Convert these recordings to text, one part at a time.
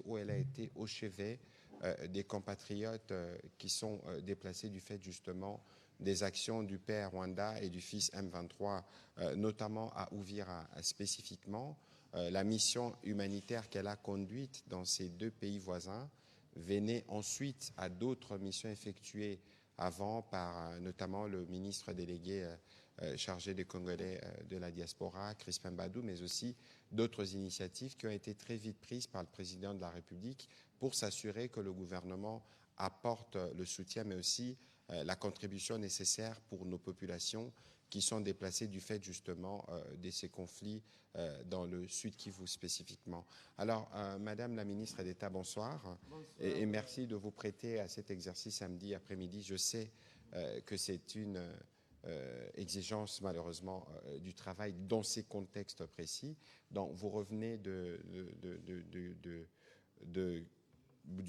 où elle a été au chevet des compatriotes qui sont déplacés du fait justement des actions du père Rwanda et du fils M23, notamment à Uvira spécifiquement. La mission humanitaire qu'elle a conduite dans ces deux pays voisins venait ensuite à d'autres missions effectuées avant par notamment le ministre délégué chargé des Congolais de la diaspora, Crispin Badou, mais aussi d'autres initiatives qui ont été très vite prises par le président de la République pour s'assurer que le gouvernement apporte le soutien, mais aussi la contribution nécessaire pour nos populations qui sont déplacées du fait justement de ces conflits dans le Sud Kivu spécifiquement. Alors, Madame la ministre d'État, bonsoir. Bonsoir. Et merci de vous prêter à cet exercice samedi après-midi. Je sais que c'est une exigence malheureusement du travail dans ces contextes précis. Donc, vous revenez du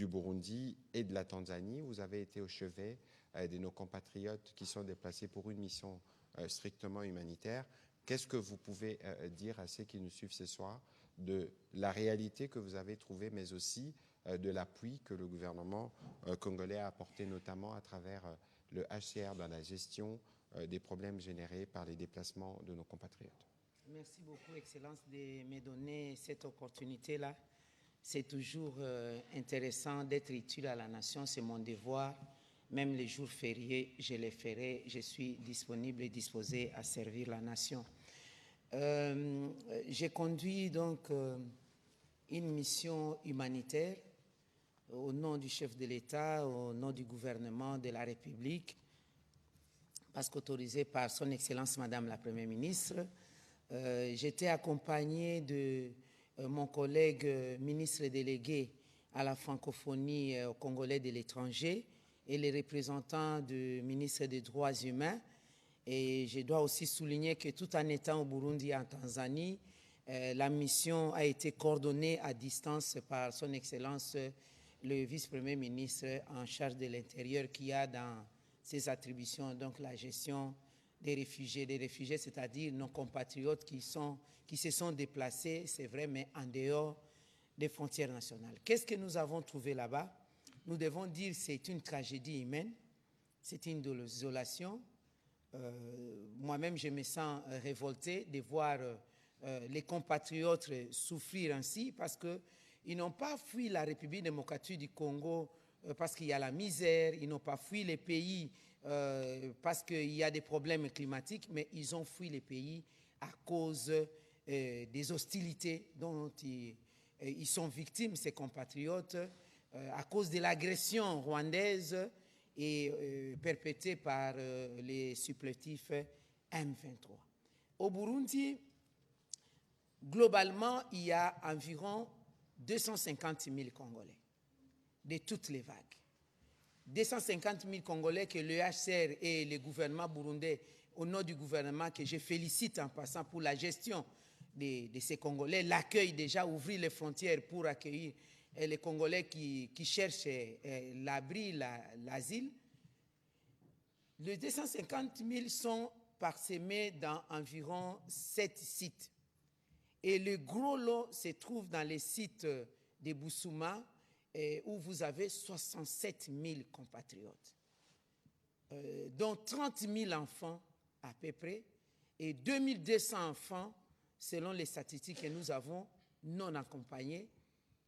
Burundi et de la Tanzanie. Vous avez été au chevet de nos compatriotes qui sont déplacés pour une mission strictement humanitaire. Qu'est-ce que vous pouvez dire à ceux qui nous suivent ce soir de la réalité que vous avez trouvée, mais aussi de l'appui que le gouvernement congolais a apporté, notamment à travers le HCR dans la gestion des problèmes générés par les déplacements de nos compatriotes? Merci beaucoup, Excellence, de me donner cette opportunité-là. C'est toujours intéressant d'être utile à la nation, c'est mon devoir. Même les jours fériés, je les ferai. Je suis disponible et disposé à servir la nation. J'ai conduit donc une mission humanitaire au nom du chef de l'État, au nom du gouvernement de la République, parce qu'autorisé par son Excellence Madame la Première ministre. J'étais accompagné de mon collègue ministre délégué à la francophonie congolais de l'étranger et les représentants du ministre des Droits humains. Et je dois aussi souligner que tout en étant au Burundi et en Tanzanie, la mission a été coordonnée à distance par son Excellence le vice-premier ministre en charge de l'Intérieur qui a dans ses attributions donc la gestion des réfugiés, c'est-à-dire nos compatriotes qui se sont déplacés, c'est vrai, mais en dehors des frontières nationales. Qu'est-ce que nous avons trouvé là-bas? Nous devons dire que c'est une tragédie humaine, c'est une désolation. Moi-même, je me sens révolté de voir les compatriotes souffrir ainsi parce qu'ils n'ont pas fui la République démocratique du Congo parce qu'il y a la misère, ils n'ont pas fui les pays parce qu'il y a des problèmes climatiques, mais ils ont fui les pays à cause des hostilités dont ils sont victimes, ces compatriotes, à cause de l'agression rwandaise et perpétrée par les supplétifs M23. Au Burundi, globalement, il y a environ 250 000 Congolais de toutes les vagues. 250 000 Congolais que le HCR et le gouvernement burundais, au nom du gouvernement que je félicite en passant pour la gestion de ces Congolais, l'accueil déjà, ouvrir les frontières pour accueillir les Congolais qui cherchent l'abri, l'asile. Les 250 000 sont parsemés dans environ 7 sites. Et le gros lot se trouve dans les sites de Bousouma, où vous avez 67 000 compatriotes, dont 30 000 enfants à peu près, et 2200 enfants, selon les statistiques que nous avons, non accompagnés,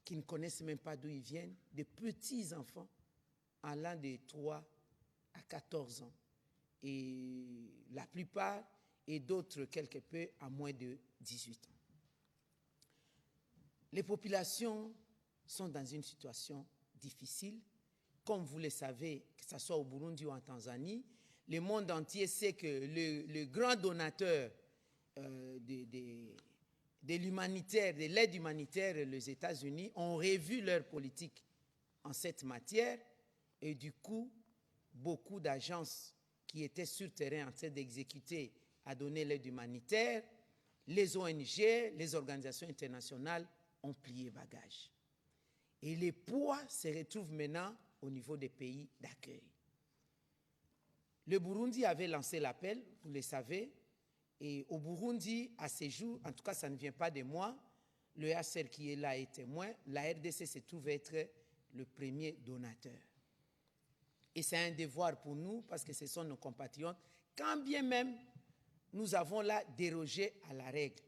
qui ne connaissent même pas d'où ils viennent, des petits enfants allant de 3 à 14 ans, et la plupart, et d'autres quelque peu, à moins de 18 ans. Les populations sont dans une situation difficile. Comme vous le savez, que ce soit au Burundi ou en Tanzanie, le monde entier sait que le grand donateur de l'humanitaire, de l'aide humanitaire, les États-Unis, ont revu leur politique en cette matière et du coup, beaucoup d'agences qui étaient sur terrain en train d'exécuter à donner l'aide humanitaire, les ONG, les organisations internationales ont plié bagage. Et les poids se retrouvent maintenant au niveau des pays d'accueil. Le Burundi avait lancé l'appel, vous le savez, et au Burundi, à ces jours, en tout cas ça ne vient pas de moi, le HCR qui est là est témoin, la RDC se trouve être le premier donateur. Et c'est un devoir pour nous parce que ce sont nos compatriotes, quand bien même nous avons là dérogé à la règle.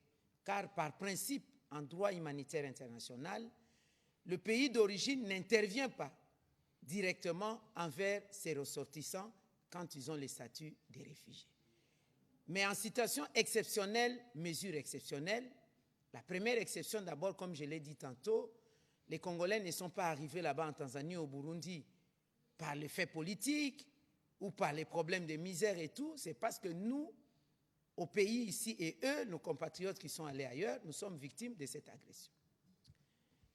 Car par principe, en droit humanitaire international, le pays d'origine n'intervient pas directement envers ses ressortissants quand ils ont le statut de réfugiés. Mais en situation exceptionnelle, mesure exceptionnelle, la première exception d'abord, comme je l'ai dit tantôt, les Congolais ne sont pas arrivés là-bas en Tanzanie, au Burundi, par les faits politiques ou par les problèmes de misère et tout, c'est parce que nous, au pays ici, et eux, nos compatriotes qui sont allés ailleurs, nous sommes victimes de cette agression.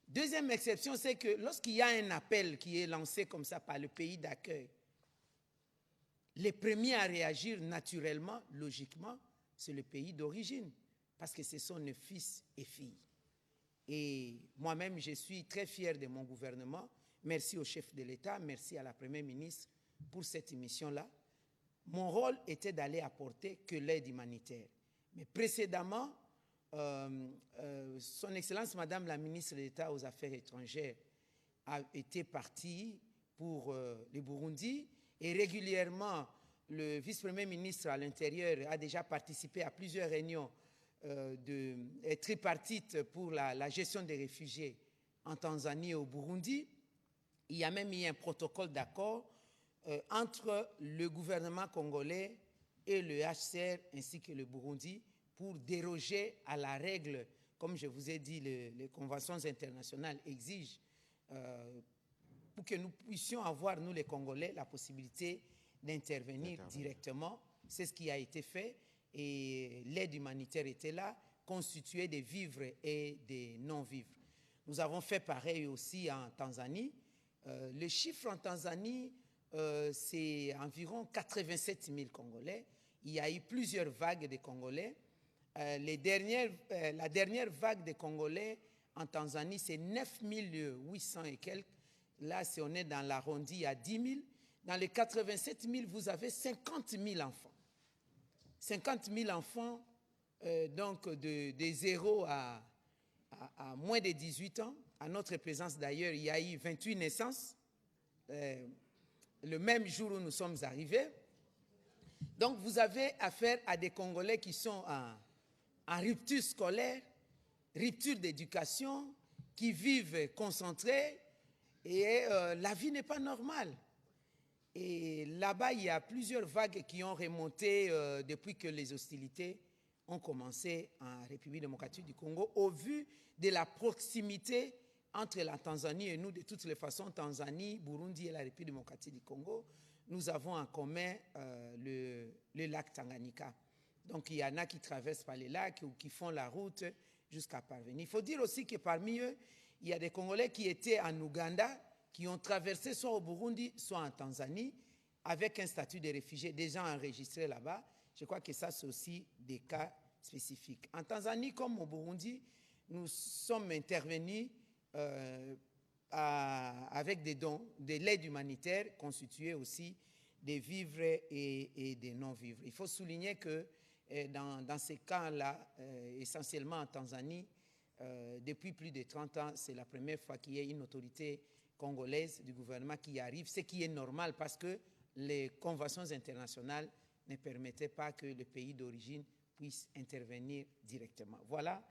Deuxième exception, c'est que lorsqu'il y a un appel qui est lancé comme ça par le pays d'accueil, les premiers à réagir naturellement, logiquement, c'est le pays d'origine, parce que ce sont nos fils et filles. Et moi-même, je suis très fier de mon gouvernement. Merci au chef de l'État, merci à la Première ministre pour cette mission-là. Mon rôle était d'aller apporter que l'aide humanitaire. Mais précédemment, Son Excellence Madame la ministre de l'État aux Affaires étrangères a été partie pour le Burundi et régulièrement, le vice-premier ministre à l'Intérieur a déjà participé à plusieurs réunions tripartites pour la gestion des réfugiés en Tanzanie et au Burundi. Il y a même eu un protocole d'accord entre le gouvernement congolais et le HCR ainsi que le Burundi pour déroger à la règle, comme je vous ai dit, les conventions internationales exigent pour que nous puissions avoir, nous les Congolais, la possibilité d'intervenir directement. C'est ce qui a été fait et l'aide humanitaire était là, constituée des vivres et des non-vivres. Nous avons fait pareil aussi en Tanzanie. Le chiffre en Tanzanie, c'est environ 87 000 Congolais. Il y a eu plusieurs vagues de Congolais. La dernière vague de Congolais en Tanzanie, c'est 9 800 et quelques. Là, si on est dans l'arrondi à 10 000. Dans les 87 000, vous avez 50 000 enfants. 50 000 enfants, donc de 0 à moins de 18 ans. À notre présence d'ailleurs, il y a eu 28 naissances le même jour où nous sommes arrivés. Donc vous avez affaire à des Congolais qui sont en rupture scolaire, rupture d'éducation, qui vivent concentrés et la vie n'est pas normale. Et là-bas, il y a plusieurs vagues qui ont remonté depuis que les hostilités ont commencé en République démocratique du Congo, au vu de la proximité entre la Tanzanie et nous. De toutes les façons, Tanzanie, Burundi et la République démocratique du Congo, nous avons en commun le lac Tanganyika. Donc il y en a qui traversent par les lacs ou qui font la route jusqu'à parvenir. Il faut dire aussi que parmi eux, il y a des Congolais qui étaient en Ouganda, qui ont traversé soit au Burundi, soit en Tanzanie, avec un statut de réfugié déjà enregistré là-bas. Je crois que ça, c'est aussi des cas spécifiques. En Tanzanie, comme au Burundi, nous sommes intervenus avec des dons, de l'aide humanitaire constituée aussi des vivres et des non-vivres. Il faut souligner que dans ces cas-là, essentiellement en Tanzanie, depuis plus de 30 ans, c'est la première fois qu'il y ait une autorité congolaise du gouvernement qui arrive, ce qui est normal parce que les conventions internationales ne permettaient pas que le pays d'origine puisse intervenir directement. Voilà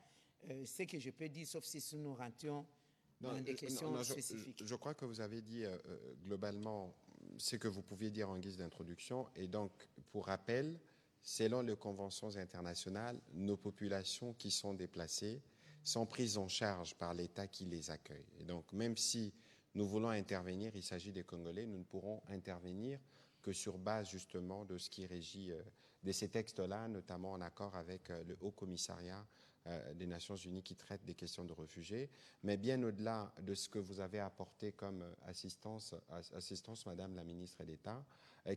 ce que je peux dire, sauf si nous rentions dans des questions spécifiques. Je crois que vous avez dit globalement ce que vous pouviez dire en guise d'introduction. Et donc, pour rappel, selon les conventions internationales, nos populations qui sont déplacées sont prises en charge par l'État qui les accueille. Et donc, même si nous voulons intervenir, il s'agit des Congolais, nous ne pourrons intervenir que sur base justement de ce qui régit de ces textes-là, notamment en accord avec le Haut Commissariat des Nations Unies qui traite des questions de réfugiés. Mais bien au-delà de ce que vous avez apporté comme assistance Madame la Ministre d'État,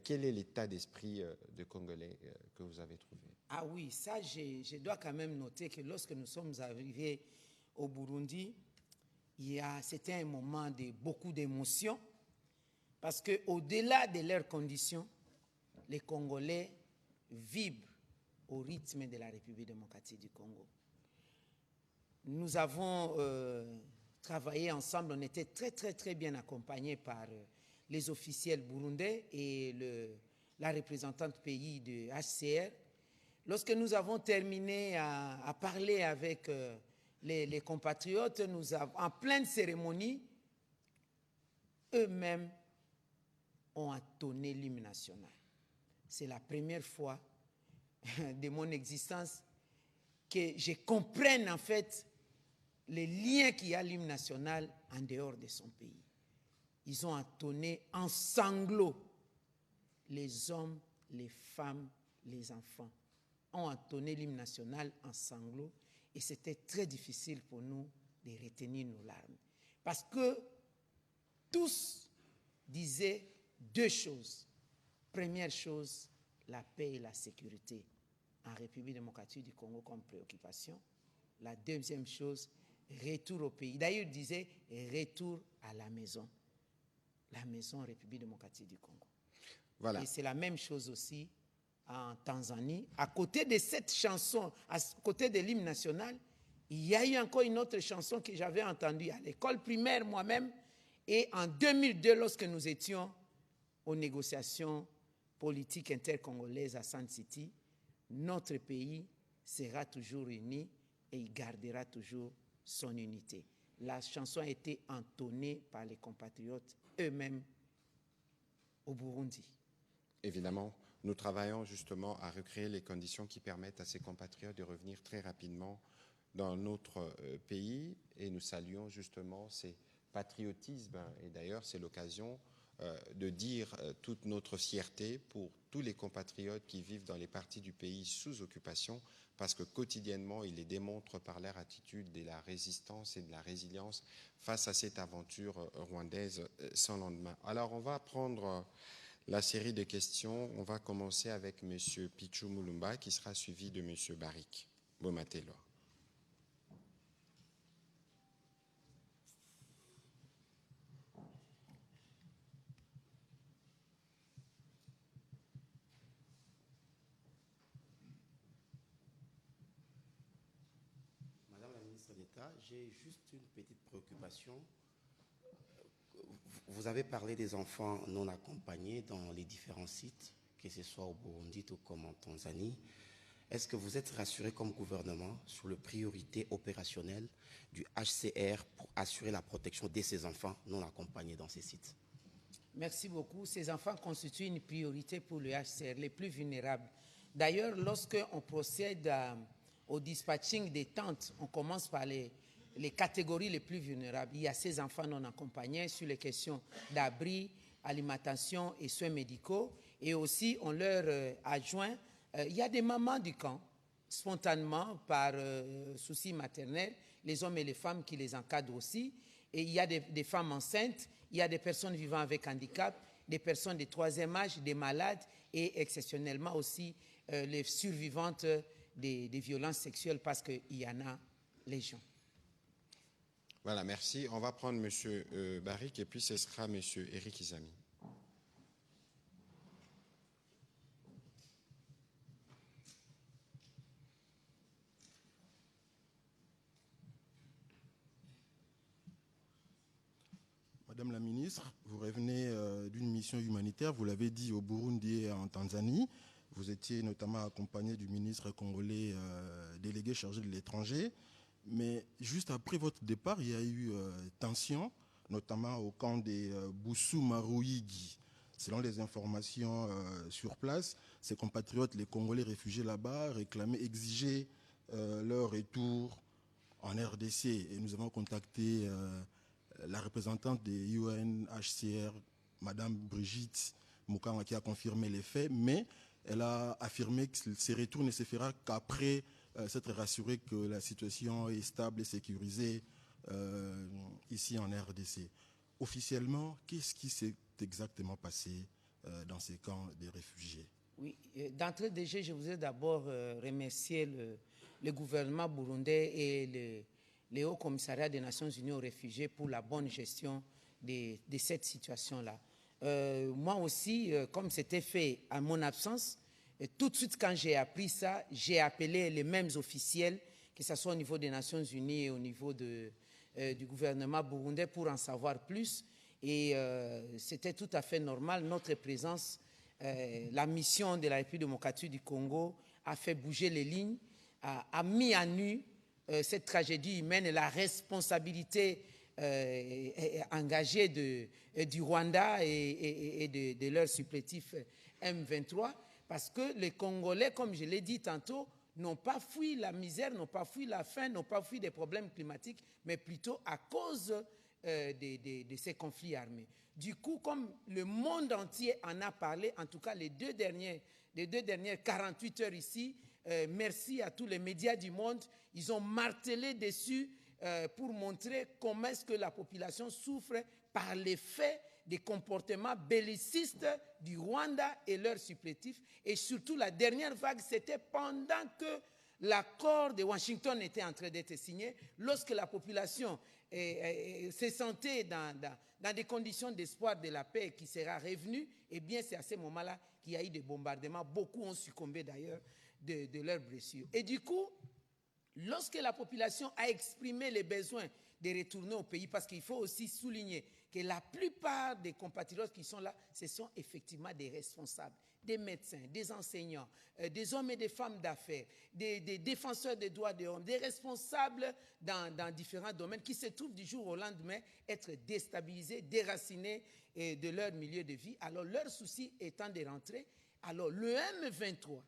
quel est l'état d'esprit des Congolais que vous avez trouvé? Ah oui, ça, je dois quand même noter que lorsque nous sommes arrivés au Burundi, c'était un moment de beaucoup d'émotions parce qu'au-delà de leurs conditions, les Congolais vibrent au rythme de la République démocratique du Congo. nous avons travaillé ensemble, on était très bien accompagnés par les officiels burundais et la représentante pays de HCR. Lorsque nous avons terminé à parler avec les compatriotes, en pleine cérémonie, eux-mêmes ont entonné l'hymne national. C'est la première fois de mon existence que je comprenne en fait les liens qu'il y a à l'hymne national en dehors de son pays. Ils ont entonné en sanglots. Les hommes, les femmes, les enfants ont entonné l'hymne national en sanglots et c'était très difficile pour nous de retenir nos larmes. Parce que tous disaient deux choses. Première chose, la paix et la sécurité en République démocratique du Congo comme préoccupation. La deuxième chose, retour au pays. D'ailleurs, il disait retour à la maison. La maison République démocratique du Congo. Voilà. Et c'est la même chose aussi en Tanzanie. À côté de cette chanson, à côté de l'hymne national, il y a eu encore une autre chanson que j'avais entendue à l'école primaire moi-même. Et en 2002, lorsque nous étions aux négociations politiques intercongolaises à Sun City, notre pays sera toujours uni et il gardera toujours son unité. La chanson a été entonnée par les compatriotes eux-mêmes au Burundi. Évidemment, nous travaillons justement à recréer les conditions qui permettent à ces compatriotes de revenir très rapidement dans notre pays et nous saluons justement ces patriotismes et d'ailleurs c'est l'occasion de dire toute notre fierté pour tous les compatriotes qui vivent dans les parties du pays sous occupation parce que quotidiennement ils les démontrent par leur attitude de la résistance et de la résilience face à cette aventure rwandaise sans lendemain. Alors on va prendre la série de questions. On va commencer avec M. Pichou Moulumba qui sera suivi de M. Barik. Bomatelo. Madame la ministre d'État, j'ai juste une petite préoccupation. Vous avez parlé des enfants non accompagnés dans les différents sites, que ce soit au Burundi ou comme en Tanzanie. Est-ce que vous êtes rassuré comme gouvernement sur les priorités opérationnelles du HCR pour assurer la protection de ces enfants non accompagnés dans ces sites? Merci beaucoup. Ces enfants constituent une priorité pour le HCR, les plus vulnérables. D'ailleurs, lorsqu'on procède au dispatching des tentes, on commence par les catégories les plus vulnérables. Il y a ces enfants non accompagnés sur les questions d'abri, alimentation et soins médicaux. Et aussi, on leur adjoint, il y a des mamans du camp, spontanément, par souci maternel, les hommes et les femmes qui les encadrent aussi. Et il y a des femmes enceintes, il y a des personnes vivant avec handicap, des personnes de troisième âge, des malades et exceptionnellement aussi les survivantes des violences sexuelles parce qu'il y en a légion. Voilà, merci. On va prendre M. Barik et puis ce sera M. Eric Izami. Madame la ministre, vous revenez d'une mission humanitaire, vous l'avez dit, au Burundi et en Tanzanie. Vous étiez notamment accompagné du ministre congolais délégué chargé de l'étranger. Mais juste après votre départ, il y a eu tension, notamment au camp des Boussou-Marouigi. Selon les informations sur place, ces compatriotes, les Congolais réfugiés là-bas, réclamaient, exigeaient leur retour en RDC. Et nous avons contacté la représentante des UNHCR, Madame Brigitte Moukanga, qui a confirmé les faits, mais elle a affirmé que ces retours ne se fera qu'après s'être rassuré que la situation est stable et sécurisée ici en RDC. Officiellement, qu'est-ce qui s'est exactement passé dans ces camps des réfugiés? Oui, d'entrée de jeu, je voudrais d'abord remercier le gouvernement burundais et le Haut Commissariat des Nations Unies aux réfugiés pour la bonne gestion de cette situation-là. Moi aussi, comme c'était fait à mon absence, tout de suite quand j'ai appris ça, j'ai appelé les mêmes officiels que ce soit au niveau des Nations Unies et au niveau du gouvernement burundais pour en savoir plus. Et c'était tout à fait normal. Notre présence, la mission de la République démocratique du Congo a fait bouger les lignes, a mis à nu cette tragédie humaine et la responsabilité engagée du Rwanda et de leur supplétif M23, parce que les Congolais, comme je l'ai dit tantôt, n'ont pas fui la misère, n'ont pas fui la faim, n'ont pas fui des problèmes climatiques, mais plutôt à cause de ces conflits armés. Du coup, comme le monde entier en a parlé, en tout cas les deux dernières 48 heures ici, merci à tous les médias du monde, ils ont martelé dessus pour montrer comment est-ce que la population souffre par l'effet des comportements bellicistes du Rwanda et leurs supplétifs. Et surtout, la dernière vague, c'était pendant que l'accord de Washington était en train d'être signé, lorsque la population se sentait dans des conditions d'espoir de la paix qui sera revenue, eh bien, c'est à ce moment-là qu'il y a eu des bombardements. Beaucoup ont succombé d'ailleurs de leurs blessures. Et du coup, lorsque la population a exprimé les besoins de retourner au pays, parce qu'il faut aussi souligner que la plupart des compatriotes qui sont là, ce sont effectivement des responsables, des médecins, des enseignants, des hommes et des femmes d'affaires, des défenseurs des droits de l'homme, des responsables dans différents domaines qui se trouvent du jour au lendemain être déstabilisés, déracinés de leur milieu de vie. Alors leur souci étant de rentrer, alors le M23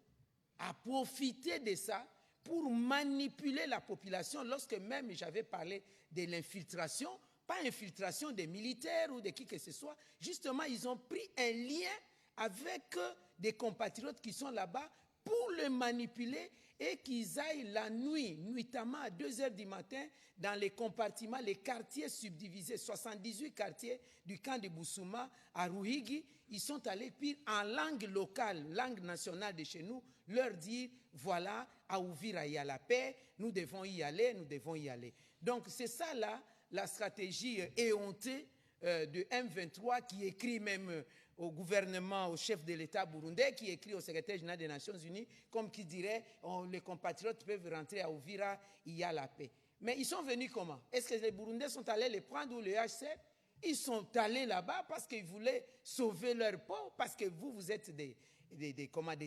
a profité de ça pour manipuler la population, lorsque même j'avais parlé de l'infiltration, pas infiltration des militaires ou de qui que ce soit, justement ils ont pris un lien avec des compatriotes qui sont là-bas pour le manipuler et qu'ils aillent la nuit, nuitamment à 2 heures du matin, dans les compartiments, les quartiers subdivisés, 78 quartiers du camp de Bousouma à Ruhigi, ils sont allés pire en langue locale, langue nationale de chez nous, leur dire, voilà, à Uvira il y a la paix, nous devons y aller, nous devons y aller. Donc c'est ça là, la stratégie éhontée de M23 qui écrit même au gouvernement, au chef de l'État burundais, qui écrit au secrétaire général des Nations Unies, comme qui dirait, les compatriotes peuvent rentrer à Uvira, il y a la paix. Mais ils sont venus comment? Est-ce que les Burundais sont allés les prendre ou le HCR? Ils sont allés là-bas parce qu'ils voulaient sauver leur peau, parce que vous êtes des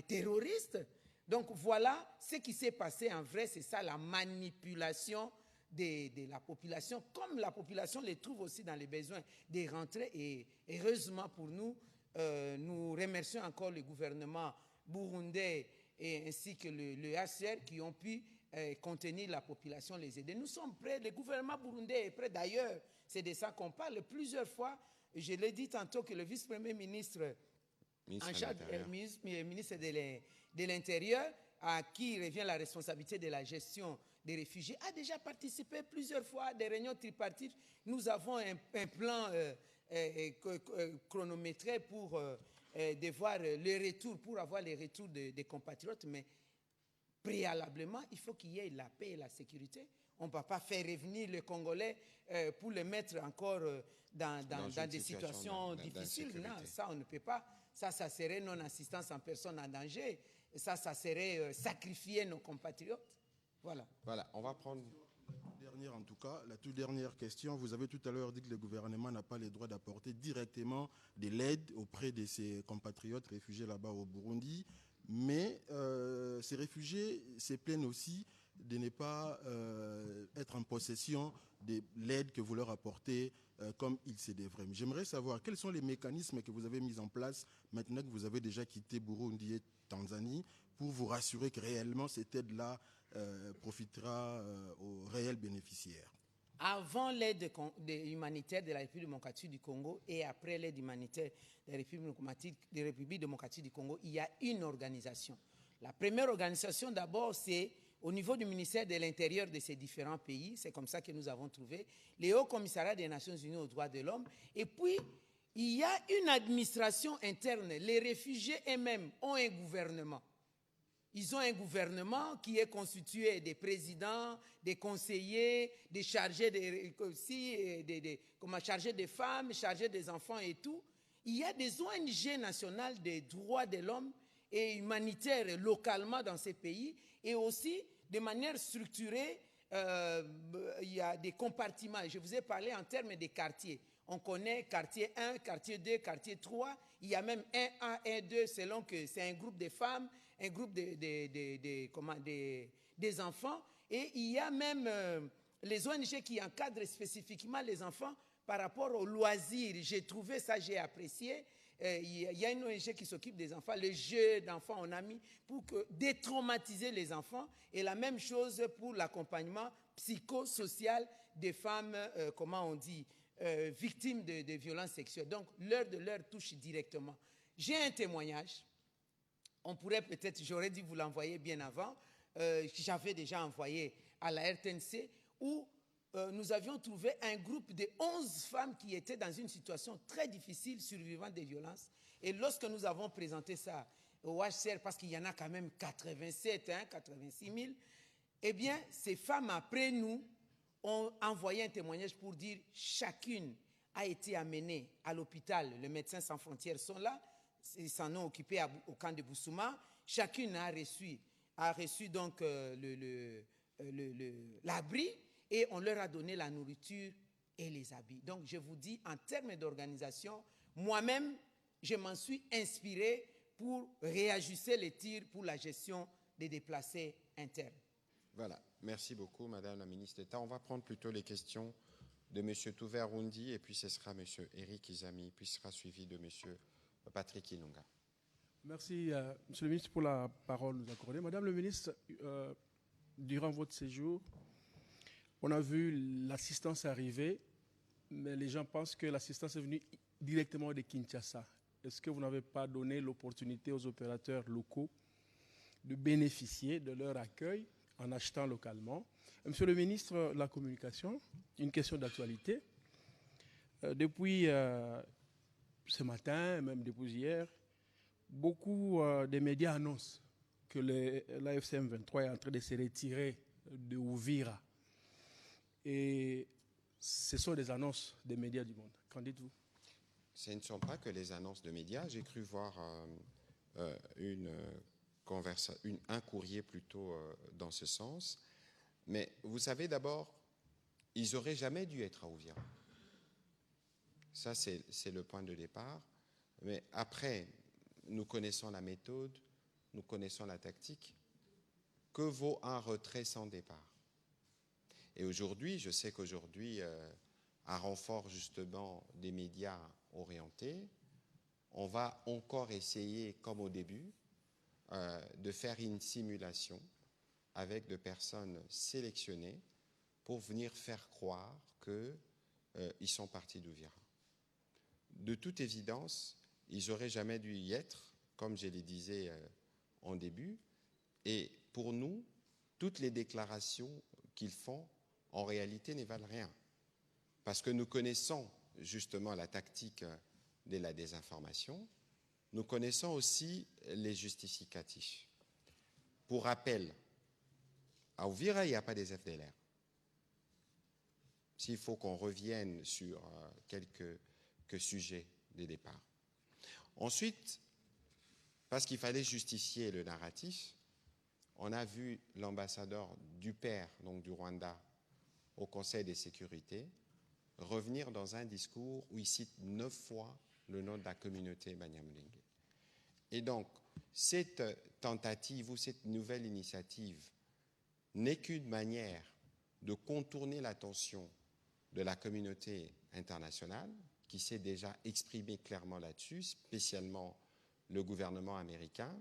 terroristes. Donc voilà ce qui s'est passé en vrai, c'est ça la manipulation de la population, comme la population les trouve aussi dans les besoins de rentrer. Et heureusement pour nous, nous remercions encore le gouvernement burundais et ainsi que le HCR qui ont pu contenir la population, les aider. Nous sommes prêts, le gouvernement burundais est prêt. D'ailleurs, c'est de ça qu'on parle plusieurs fois. Je l'ai dit tantôt que le vice-premier ministre en charge, ministre de l'Intérieur, à qui revient la responsabilité de la gestion des réfugiés, a déjà participé plusieurs fois à des réunions tripartites. Nous avons un plan chronométré pour devoir le retour, pour avoir les retours des compatriotes, mais préalablement, il faut qu'il y ait la paix et la sécurité. On ne peut pas faire revenir les Congolais pour les mettre encore dans des situations difficiles. Non, ça, on ne peut pas. Ça serait non-assistance en personne en danger. Ça serait sacrifier nos compatriotes. Voilà. Voilà, on va prendre... La toute dernière question. Vous avez tout à l'heure dit que le gouvernement n'a pas le droit d'apporter directement de l'aide auprès de ses compatriotes réfugiés là-bas au Burundi. Mais ces réfugiés se plaignent aussi de ne pas être en possession de l'aide que vous leur apportez comme il se devrait. J'aimerais savoir quels sont les mécanismes que vous avez mis en place maintenant que vous avez déjà quitté Burundi et Tanzanie pour vous rassurer que réellement cette aide-là profitera aux réels bénéficiaires. Avant l'aide humanitaire de la République démocratique du Congo et après l'aide humanitaire de la République démocratique du Congo, il y a une organisation. La première organisation, d'abord, c'est au niveau du ministère de l'Intérieur de ces différents pays. C'est comme ça que nous avons trouvé les hauts commissariats des Nations Unies aux droits de l'homme. Et puis, il y a une administration interne. Les réfugiés eux-mêmes ont un gouvernement. Ils ont un gouvernement qui est constitué des présidents, des conseillers, des chargés chargés des femmes, chargés des enfants et tout. Il y a des ONG nationales des droits de l'homme et humanitaires localement dans ces pays et aussi de manière structurée, il y a des compartiments. Je vous ai parlé en termes de quartiers. On connaît quartier 1, quartier 2, quartier 3. Il y a même 1A, 1-2, selon que c'est un groupe de femmes, un groupe des enfants. Et il y a même les ONG qui encadrent spécifiquement les enfants par rapport aux loisirs. J'ai trouvé ça, j'ai apprécié. Il y a une ONG qui s'occupe des enfants, le jeu d'enfants, on a mis pour détraumatiser les enfants. Et la même chose pour l'accompagnement psychosocial des femmes, comment on dit, victimes de violences sexuelles. Donc, l'heure de l'heure touche directement. J'ai un témoignage. On pourrait peut-être, j'aurais dû vous l'envoyer bien avant. J'avais déjà envoyé à la RTNC où nous avions trouvé un groupe de 11 femmes qui étaient dans une situation très difficile, survivant des violences. Et lorsque nous avons présenté ça au HCR, parce qu'il y en a quand même 87, 86 000, eh bien, ces femmes, après nous, ont envoyé un témoignage pour dire chacune a été amenée à l'hôpital. Les Médecins sans frontières sont là, ils s'en ont occupé au camp de Boussouma. Chacune a reçu donc l'abri et on leur a donné la nourriture et les habits. Donc je vous dis, en termes d'organisation, moi-même, je m'en suis inspiré pour réajuster les tirs pour la gestion des déplacés internes. Voilà, merci beaucoup, Madame la ministre d'État. On va prendre plutôt les questions de M. Touver-Roundi, et puis ce sera M. Éric Izami, puis sera suivi de M. Patrick Ilunga. Merci, Monsieur le ministre, pour la parole nous accordée. Madame le ministre, durant votre séjour, on a vu l'assistance arriver, mais les gens pensent que l'assistance est venue directement de Kinshasa. Est-ce que vous n'avez pas donné l'opportunité aux opérateurs locaux de bénéficier de leur accueil en achetant localement? Monsieur le ministre de la Communication, une question d'actualité. Depuis ce matin, même depuis hier, beaucoup des médias annoncent que l'AFC M23 est en train de se retirer de Uvira. Et ce sont des annonces des médias du monde. Qu'en dites-vous? Ce ne sont pas que les annonces de médias. J'ai cru voir un courrier plutôt dans ce sens. Mais vous savez, d'abord, ils n'auraient jamais dû être à Uvira. Ça, c'est le point de départ. Mais après, nous connaissons la méthode, nous connaissons la tactique. Que vaut un retrait sans départ? Et aujourd'hui, je sais qu'aujourd'hui, à renfort justement des médias orientés, on va encore essayer, comme au début, de faire une simulation avec des personnes sélectionnées pour venir faire croire qu'ils sont partis d'Uvira. De toute évidence, ils n'auraient jamais dû y être, comme je le disais en début. Et pour nous, toutes les déclarations qu'ils font, en réalité, ne valent rien. Parce que nous connaissons justement la tactique de la désinformation, nous connaissons aussi les justificatifs. Pour rappel, à Uvira, il n'y a pas des FDLR. S'il faut qu'on revienne sur quelques sujets de départ. Ensuite, parce qu'il fallait justifier le narratif, on a vu l'ambassadeur du père, donc du Rwanda, au Conseil de sécurité, revenir dans un discours où il cite 9 fois le nom de la communauté Banyamulenge. Et donc, cette tentative ou cette nouvelle initiative n'est qu'une manière de contourner l'attention de la communauté internationale, qui s'est déjà exprimée clairement là-dessus, spécialement le gouvernement américain,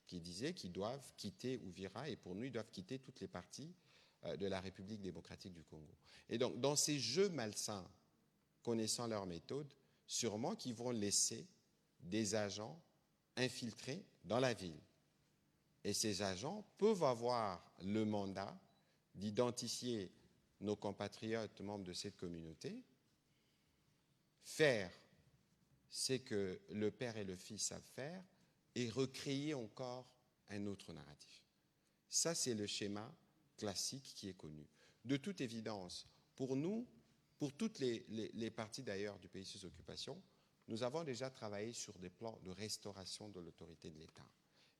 qui disait qu'ils doivent quitter Uvira, et pour nous, ils doivent quitter toutes les parties de la République démocratique du Congo. Et donc, dans ces jeux malsains, connaissant leur méthode, sûrement qu'ils vont laisser des agents infiltrés dans la ville. Et ces agents peuvent avoir le mandat d'identifier nos compatriotes membres de cette communauté, faire ce que le père et le fils savent faire et recréer encore un autre narratif. Ça, c'est le schéma classique qui est connu. De toute évidence, pour nous, pour toutes les parties d'ailleurs du pays sous occupation, nous avons déjà travaillé sur des plans de restauration de l'autorité de l'État.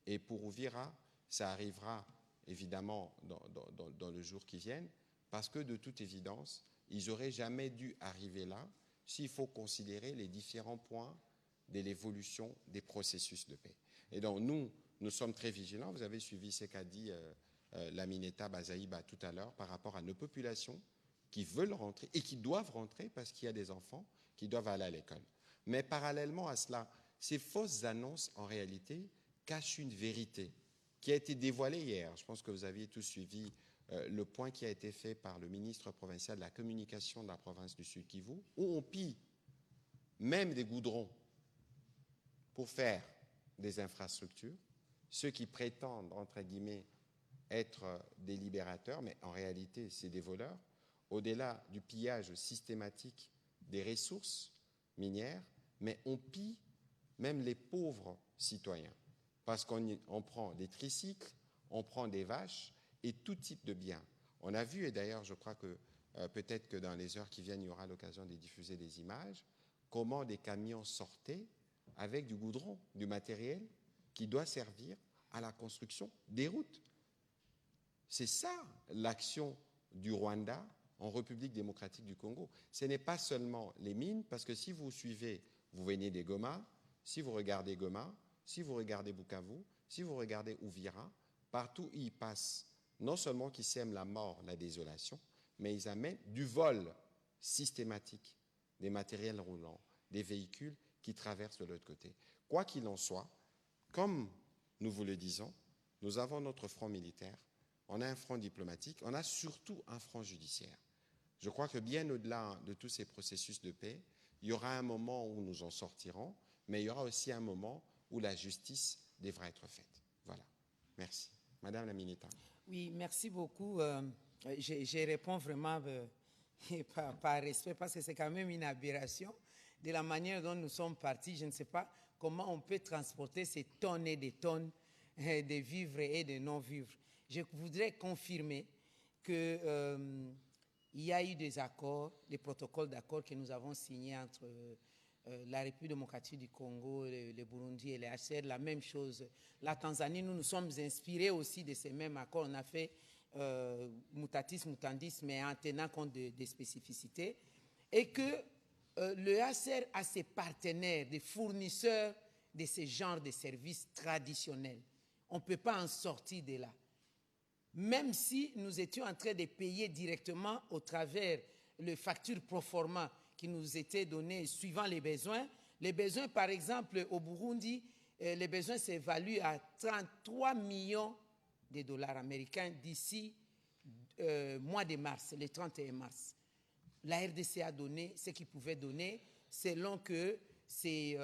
Et pour Uvira, ça arrivera évidemment, dans le jour qui vient, parce que de toute évidence, ils n'auraient jamais dû arriver là s'il faut considérer les différents points de l'évolution des processus de paix. Et donc, nous sommes très vigilants. Vous avez suivi ce qu'a dit Lamineta Bazaïba tout à l'heure par rapport à nos populations qui veulent rentrer et qui doivent rentrer parce qu'il y a des enfants qui doivent aller à l'école. Mais parallèlement à cela, ces fausses annonces, en réalité, cachent une vérité qui a été dévoilée hier. Je pense que vous aviez tous suivi le point qui a été fait par le ministre provincial de la communication de la province du Sud Kivu, où on pille même des goudrons pour faire des infrastructures, ceux qui prétendent, entre guillemets, être des libérateurs, mais en réalité, c'est des voleurs, au-delà du pillage systématique des ressources minières, mais on pille même les pauvres citoyens, parce qu'on prend des tricycles, on prend des vaches et tout type de biens. On a vu, et d'ailleurs, je crois que peut-être que dans les heures qui viennent, il y aura l'occasion de diffuser des images, comment des camions sortaient avec du goudron, du matériel qui doit servir à la construction des routes. C'est ça l'action du Rwanda en République démocratique du Congo. Ce n'est pas seulement les mines, parce que si vous suivez, vous venez des Goma, si vous regardez Goma, si vous regardez Bukavu, si vous regardez Uvira, partout où ils passent, non seulement qu'ils sèment la mort, la désolation, mais ils amènent du vol systématique des matériels roulants, des véhicules qui traversent de l'autre côté. Quoi qu'il en soit, comme nous vous le disons, nous avons notre front militaire, on a un front diplomatique, on a surtout un front judiciaire. Je crois que bien au-delà de tous ces processus de paix, il y aura un moment où nous en sortirons, mais il y aura aussi un moment où la justice devra être faite. Voilà. Merci. Madame la Mineta. Oui, merci beaucoup. Je réponds vraiment par respect, parce que c'est quand même une aberration de la manière dont nous sommes partis. Je ne sais pas comment on peut transporter ces tonnes et des tonnes de vivres et de non-vivres. Je voudrais confirmer qu'il y a eu des accords, des protocoles d'accords que nous avons signés entre la République démocratique du Congo, le Burundi et le HCR. La même chose, la Tanzanie, nous nous sommes inspirés aussi de ces mêmes accords. On a fait mutatis mutandis, mais en tenant compte des spécificités. Et que le HCR a ses partenaires, des fournisseurs de ce genre de services traditionnels. On ne peut pas en sortir de là. Même si nous étions en train de payer directement au travers les factures pro forma qui nous étaient données suivant les besoins, par exemple, au Burundi, les besoins s'évaluent à 33 millions de dollars américains d'ici mois de mars, le 31 mars. La RDC a donné ce qu'il pouvait donner selon que c'est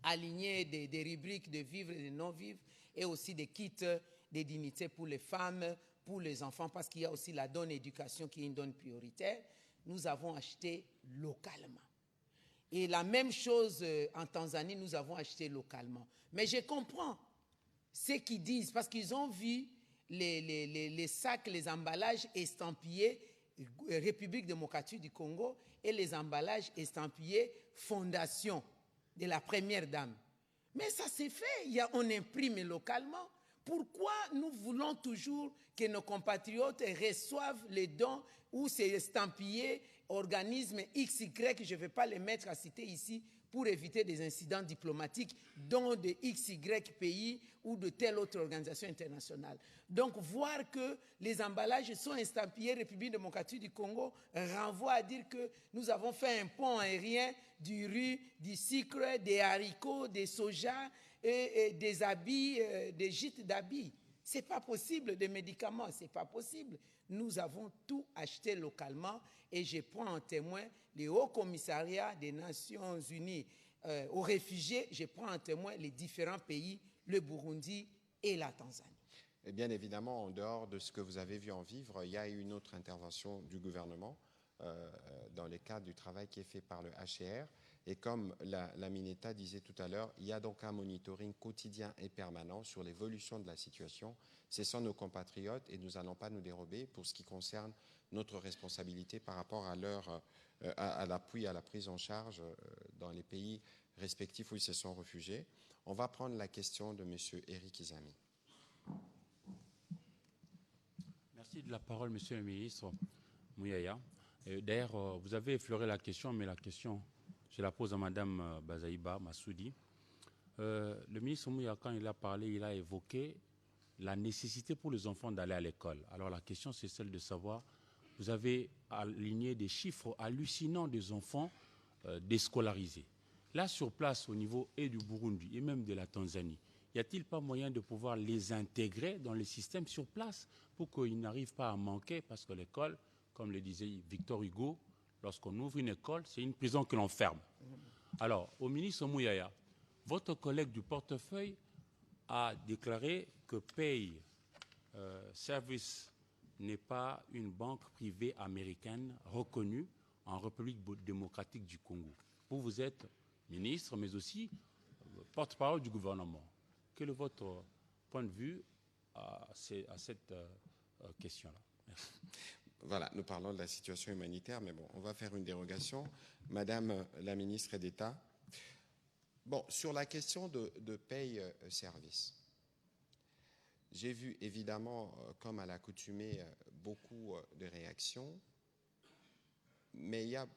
aligné des rubriques de vivre et de non-vivre, et aussi des kits de dignité pour les femmes, pour les enfants, parce qu'il y a aussi la donne éducation qui est une donne prioritaire. Nous avons acheté localement. Et la même chose en Tanzanie, nous avons acheté localement. Mais je comprends ce qu'ils disent, parce qu'ils ont vu les sacs, les emballages estampillés République démocratique du Congo et les emballages estampillés Fondation de la Première Dame. Mais ça s'est fait, on imprime localement. Pourquoi nous voulons toujours que nos compatriotes reçoivent les dons où c'est estampillé organisme XY, je ne vais pas les mettre à citer ici pour éviter des incidents diplomatiques, dont de XY pays ou de telle autre organisation internationale. Donc, voir que les emballages sont estampillés République démocratique du Congo renvoie à dire que nous avons fait un pont aérien du riz, du sucre, des haricots, des soja et des habits, des gîtes d'habits. Ce n'est pas possible, des médicaments, ce n'est pas possible. Nous avons tout acheté localement, et je prends en témoin les hauts commissariats des Nations Unies aux réfugiés, je prends en témoin les différents pays, le Burundi et la Tanzanie. Et bien évidemment, en dehors de ce que vous avez vu en vivre, il y a eu une autre intervention du gouvernement dans le cadre du travail qui est fait par le HCR. Et comme la Mineta disait tout à l'heure, il y a donc un monitoring quotidien et permanent sur l'évolution de la situation. Ce sont nos compatriotes et nous n'allons pas nous dérober pour ce qui concerne notre responsabilité par rapport à l'appui, à la prise en charge dans les pays respectifs où ils se sont réfugiés. On va prendre la question de M. Eric Izami. Merci de la parole, Monsieur le ministre Mouyaya. D'ailleurs, vous avez effleuré la question, mais la question, je la pose à Madame Bazaïba Massoudi. Le ministre Mouyaya, quand il a parlé, il a évoqué la nécessité pour les enfants d'aller à l'école. Alors la question, c'est celle de savoir, vous avez aligné des chiffres hallucinants des enfants déscolarisés. Là, sur place, au niveau et du Burundi et même de la Tanzanie, y a-t-il pas moyen de pouvoir les intégrer dans le système sur place pour qu'ils n'arrivent pas à manquer? Parce que l'école, comme le disait Victor Hugo, lorsqu'on ouvre une école, c'est une prison que l'on ferme. Alors, au ministre Mouyaya, votre collègue du portefeuille a déclaré que Pay Service n'est pas une banque privée américaine reconnue en République démocratique du Congo. Vous êtes ministre, mais aussi porte-parole du gouvernement. Quel est votre point de vue à cette question-là? Merci. Voilà, nous parlons de la situation humanitaire, mais bon, on va faire une dérogation. Madame la ministre d'État, bon, sur la question de paye service, j'ai vu évidemment, comme à l'accoutumée, beaucoup de réactions, mais il y a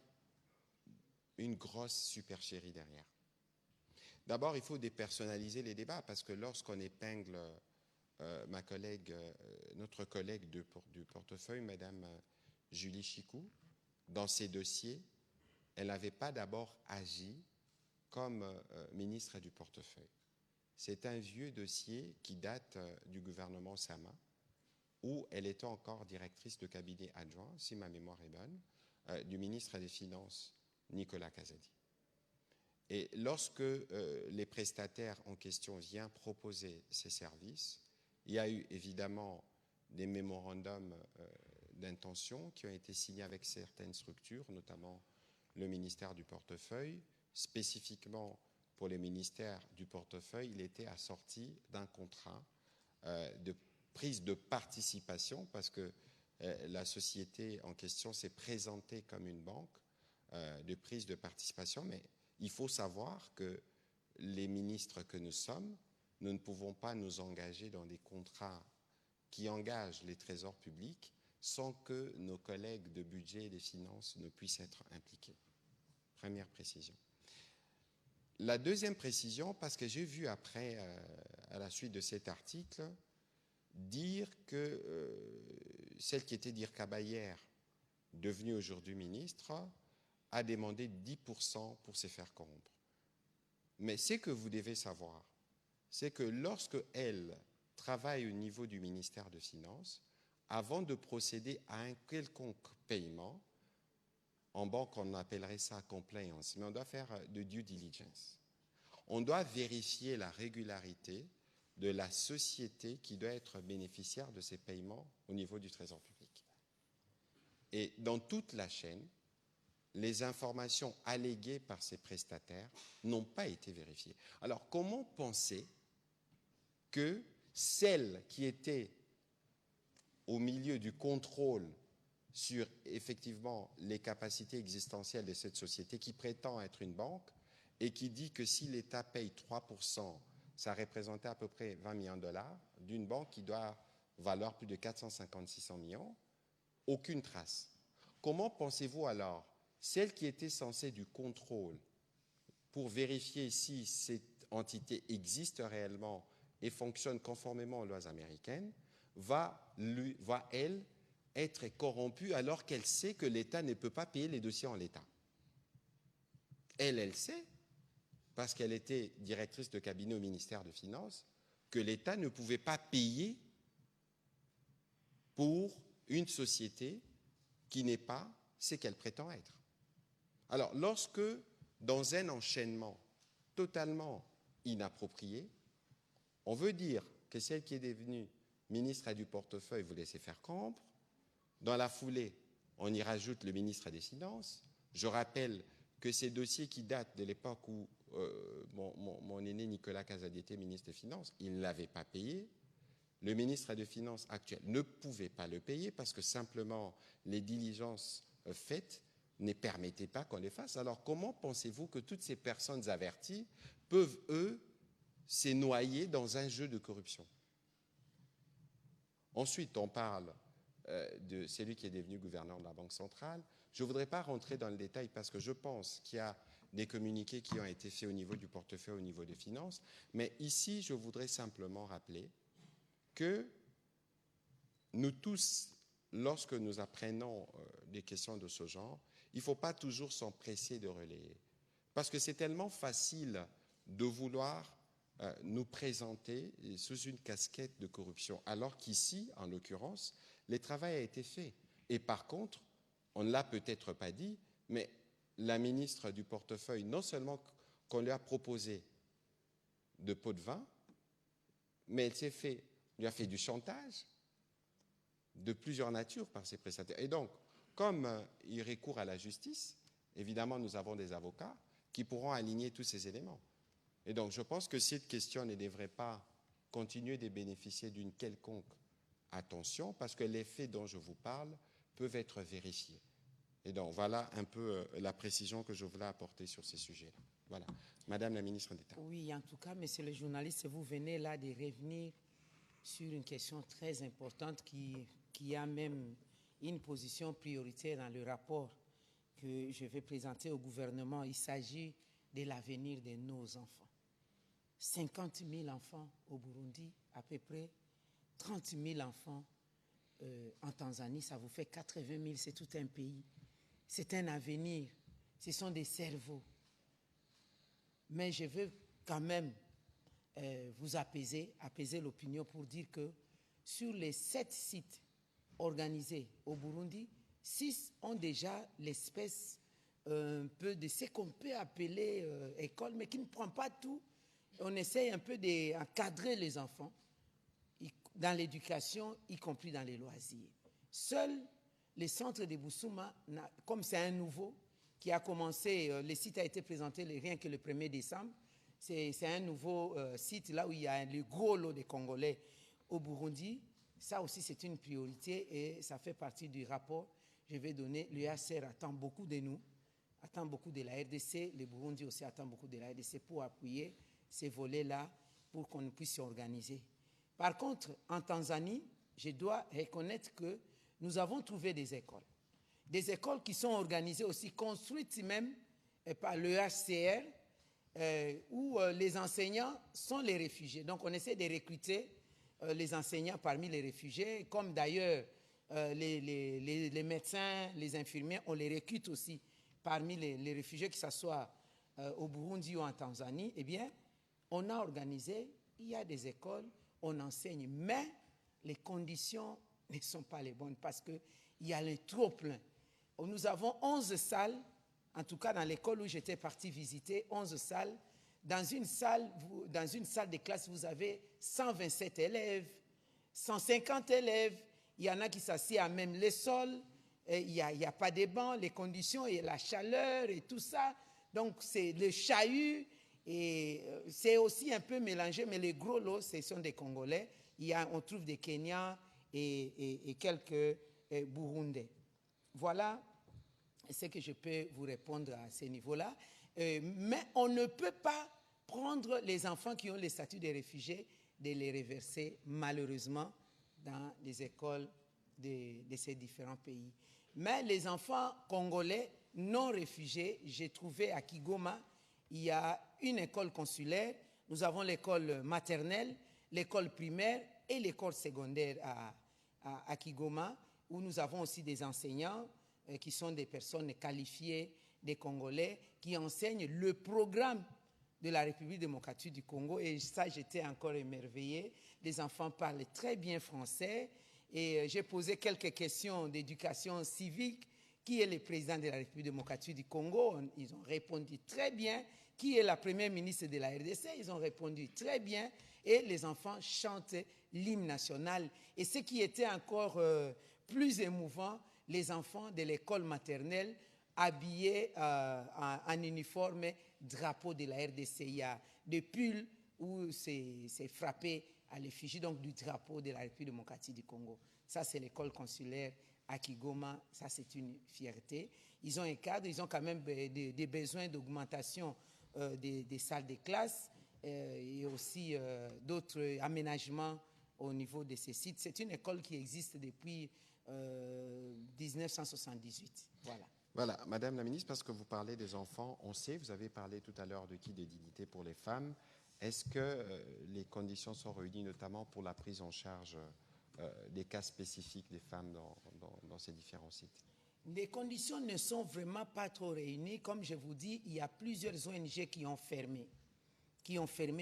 une grosse supercherie derrière. D'abord, il faut dépersonnaliser les débats, parce que lorsqu'on épingle ma collègue, notre collègue du portefeuille, Madame Julie Chicou, dans ces dossiers, elle n'avait pas d'abord agi comme ministre du portefeuille. C'est un vieux dossier qui date du gouvernement Sama, où elle était encore directrice de cabinet adjoint, si ma mémoire est bonne, du ministre des Finances, Nicolas Kazadi. Et lorsque les prestataires en question viennent proposer ces services, il y a eu évidemment des mémorandums d'intention qui ont été signés avec certaines structures, notamment le ministère du portefeuille. Spécifiquement pour les ministères du portefeuille, il était assorti d'un contrat de prise de participation, parce que la société en question s'est présentée comme une banque de prise de participation, mais il faut savoir que les ministres que nous sommes, nous ne pouvons pas nous engager dans des contrats qui engagent les trésors publics sans que nos collègues de budget et des finances ne puissent être impliqués. Première précision. La deuxième précision, parce que j'ai vu après, à la suite de cet article, dire que celle qui était Dirka Bayer, devenue aujourd'hui ministre, a demandé 10% pour se faire corrompre. Mais ce que vous devez savoir, c'est que lorsque elle travaille au niveau du ministère des Finances, avant de procéder à un quelconque paiement, en banque on appellerait ça compliance, mais on doit faire de due diligence. On doit vérifier la régularité de la société qui doit être bénéficiaire de ces paiements au niveau du Trésor public. Et dans toute la chaîne, les informations alléguées par ces prestataires n'ont pas été vérifiées. Alors, comment penser que celle qui était au milieu du contrôle sur effectivement les capacités existentielles de cette société qui prétend être une banque et qui dit que si l'État paye 3%, ça représentait à peu près 20 millions de dollars, d'une banque qui doit valoir plus de 450-600 millions, aucune trace. Comment pensez-vous alors, celle qui était censée du contrôle pour vérifier si cette entité existe réellement et fonctionne conformément aux lois américaines, va elle, être corrompue alors qu'elle sait que l'État ne peut pas payer les dossiers en l'état? Elle sait, parce qu'elle était directrice de cabinet au ministère des Finances, que l'État ne pouvait pas payer pour une société qui n'est pas ce qu'elle prétend être. Alors, lorsque, dans un enchaînement totalement inapproprié, on veut dire que celle qui est devenue ministre du portefeuille voulait se faire corrompre, dans la foulée, on y rajoute le ministre des Finances. Je rappelle que ces dossiers qui datent de l'époque où mon aîné Nicolas Kazadi était ministre des Finances, il ne l'avait pas payé. Le ministre des Finances actuel ne pouvait pas le payer parce que simplement les diligences faites ne permettaient pas qu'on les fasse. Alors comment pensez-vous que toutes ces personnes averties peuvent, eux, se noyer dans un jeu de corruption? Ensuite, on parle de celui qui est devenu gouverneur de la Banque centrale. Je ne voudrais pas rentrer dans le détail parce que je pense qu'il y a des communiqués qui ont été faits au niveau du portefeuille, au niveau des finances. Mais ici, je voudrais simplement rappeler que nous tous, lorsque nous apprenons des questions de ce genre, il ne faut pas toujours s'empresser de relayer. Parce que c'est tellement facile de vouloir nous présenter sous une casquette de corruption, alors qu'ici, en l'occurrence, le travail a été fait. Et par contre, on ne l'a peut-être pas dit, mais la ministre du portefeuille, non seulement qu'on lui a proposé de pots de vin, mais elle lui a fait du chantage de plusieurs natures par ses prestataires. Et donc, comme il recourt à la justice, évidemment, nous avons des avocats qui pourront aligner tous ces éléments. Et donc, je pense que cette question ne devrait pas continuer de bénéficier d'une quelconque attention, parce que les faits dont je vous parle peuvent être vérifiés. Et donc, voilà un peu la précision que je voulais apporter sur ces sujets-là. Voilà. Madame la ministre d'État. Oui, en tout cas, monsieur le journaliste, vous venez là de revenir sur une question très importante qui a même une position prioritaire dans le rapport que je vais présenter au gouvernement. Il s'agit de l'avenir de nos enfants. 50 000 enfants au Burundi, à peu près 30 000 enfants en Tanzanie, ça vous fait 80 000, c'est tout un pays. C'est un avenir, ce sont des cerveaux. Mais je veux quand même vous apaiser l'opinion pour dire que sur les 7 sites organisés au Burundi, 6 ont déjà l'espèce un peu de ce qu'on peut appeler école, mais qui ne prend pas tout. On essaye un peu d'encadrer les enfants dans l'éducation, y compris dans les loisirs. Seul le centre de Bousouma, comme c'est un nouveau, qui a commencé, le site a été présenté rien que le 1er décembre, c'est un nouveau site là où il y a le gros lot de Congolais au Burundi. Ça aussi, c'est une priorité et ça fait partie du rapport. Je vais donner, l'UACR attend beaucoup de nous, attend beaucoup de la RDC, le Burundi aussi attend beaucoup de la RDC pour appuyer ces volets-là pour qu'on puisse s'organiser. Par contre, en Tanzanie, je dois reconnaître que nous avons trouvé des écoles qui sont organisées aussi, construites même par l'UACR, où les enseignants sont les réfugiés. Donc on essaie de recruter les enseignants parmi les réfugiés, comme d'ailleurs les médecins, les infirmiers, on les recrute aussi parmi les réfugiés, que ce soit au Burundi ou en Tanzanie. Eh bien, on a organisé, il y a des écoles, on enseigne, mais les conditions ne sont pas les bonnes parce qu'il y a le trop plein. Nous avons 11 salles, en tout cas dans l'école où j'étais parti visiter, 11 salles. Dans une salle de classe, vous avez 127 élèves, 150 élèves. Il y en a qui s'assiedent à même les sols. Il n'y a pas de bancs, les conditions et la chaleur et tout ça. Donc, c'est le chahut. Et c'est aussi un peu mélangé, mais les gros lots, ce sont des Congolais. On trouve des Kenyans et quelques Burundais. Voilà ce que je peux vous répondre à ce niveau-là. Mais on ne peut pas prendre les enfants qui ont le statut de réfugiés, de les reverser malheureusement dans les écoles de ces différents pays. Mais les enfants congolais non réfugiés, j'ai trouvé à Kigoma, il y a une école consulaire, nous avons l'école maternelle, l'école primaire et l'école secondaire à Kigoma, où nous avons aussi des enseignants qui sont des personnes qualifiées, des Congolais, qui enseignent le programme de la République démocratique du Congo. Et ça, j'étais encore émerveillée. Les enfants parlent très bien français. Et j'ai posé quelques questions d'éducation civique. Qui est le président de la République démocratique du Congo? Ils ont répondu très bien. Qui est la première ministre de la RDC? Ils ont répondu très bien. Et les enfants chantent l'hymne national. Et ce qui était encore plus émouvant, les enfants de l'école maternelle habillés en uniforme drapeau de la RDC. Il y a des pulls où c'est frappé à l'effigie donc du drapeau de la République démocratique du Congo. Ça, c'est l'école consulaire à Kigoma. Ça, c'est une fierté. Ils ont un cadre, ils ont quand même des besoins d'augmentation des salles de classe et aussi d'autres aménagements au niveau de ces sites. C'est une école qui existe depuis 1978. Voilà. Voilà, Madame la Ministre, parce que vous parlez des enfants, on sait, vous avez parlé tout à l'heure de qui des dignités pour les femmes. Est-ce que les conditions sont réunies notamment pour la prise en charge des cas spécifiques des femmes dans ces différents sites? Les conditions ne sont vraiment pas trop réunies. Comme je vous dis, il y a plusieurs ONG qui ont fermé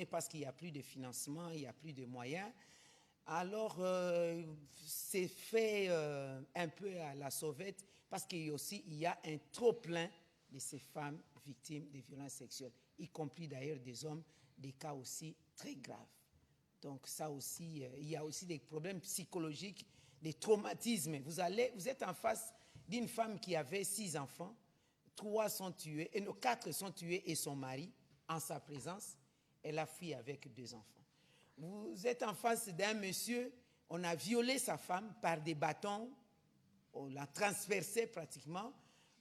parce qu'il n'y a plus de financement, il n'y a plus de moyens. Alors, c'est fait un peu à la sauvette parce qu'il y a un trop-plein de ces femmes victimes de violences sexuelles, y compris d'ailleurs des hommes, des cas aussi très graves. Donc ça aussi, il y a aussi des problèmes psychologiques, des traumatismes. Vous êtes en face d'une femme qui avait 6 enfants, 4 sont tués et son mari en sa présence. Elle a fui avec 2 enfants. Vous êtes en face d'un monsieur, on a violé sa femme par des bâtons, on l'a transpercé pratiquement.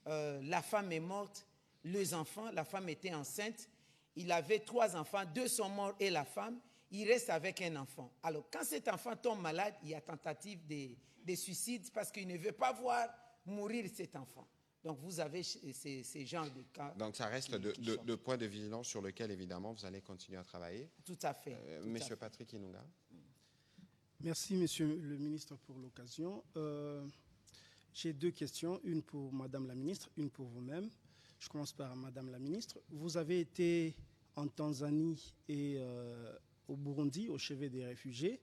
La femme est morte, les enfants, la femme était enceinte. Il avait 3 enfants, 2 sont morts et la femme, il reste avec un enfant. Alors, quand cet enfant tombe malade, il y a tentative de suicide parce qu'il ne veut pas voir mourir cet enfant. Donc, vous avez ces genres de cas. Donc, ça reste de points de vigilance sur lesquels, évidemment, vous allez continuer à travailler. Tout à fait. Monsieur Patrick Inunga. Merci, Monsieur le ministre, pour l'occasion. J'ai 2 questions, une pour Madame la ministre, une pour vous-même. Je commence par Madame la ministre. Vous avez été en Tanzanie et au Burundi, au chevet des réfugiés,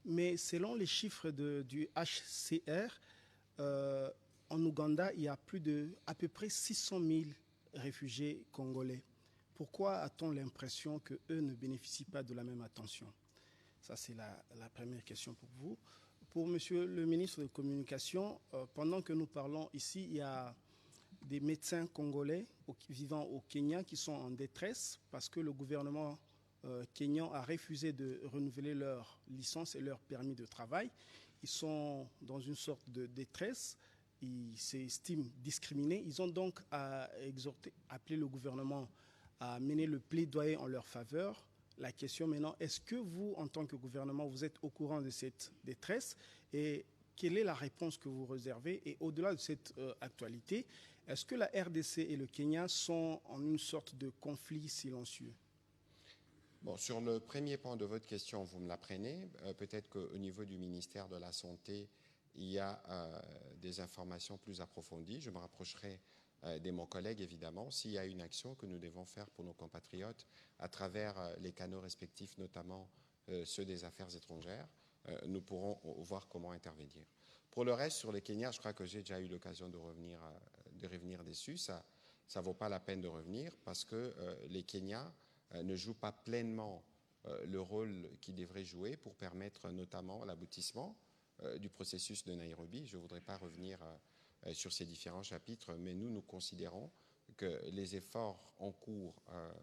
mais selon les chiffres du HCR, en Ouganda, il y a à peu près 600 000 réfugiés congolais. Pourquoi a-t-on l'impression qu'eux ne bénéficient pas de la même attention? Ça, c'est la première question pour vous. Pour Monsieur le ministre de la Communication, pendant que nous parlons ici, il y a des médecins congolais vivant au Kenya qui sont en détresse parce que le gouvernement kényan a refusé de renouveler leur licence et leur permis de travail. Ils sont dans une sorte de détresse. Ils s'estiment discriminés. Ils ont donc appelé le gouvernement à mener le plaidoyer en leur faveur. La question maintenant, est-ce que vous, en tant que gouvernement, vous êtes au courant de cette détresse et quelle est la réponse que vous réservez? Et au-delà de cette actualité, est-ce que la RDC et le Kenya sont en une sorte de conflit silencieux? Bon, sur le premier point de votre question, vous me l'apprenez. Peut-être qu'au niveau du ministère de la Santé, il y a des informations plus approfondies. Je me rapprocherai de mon collègue, évidemment, s'il y a une action que nous devons faire pour nos compatriotes à travers les canaux respectifs, notamment ceux des affaires étrangères, nous pourrons voir comment intervenir. Pour le reste, sur les Kenya, je crois que j'ai déjà eu l'occasion de revenir dessus. Ça ne vaut pas la peine de revenir parce que les Kenyans ne jouent pas pleinement le rôle qu'ils devraient jouer pour permettre notamment l'aboutissement du processus de Nairobi. Je ne voudrais pas revenir sur ces différents chapitres, mais nous considérons que les efforts en cours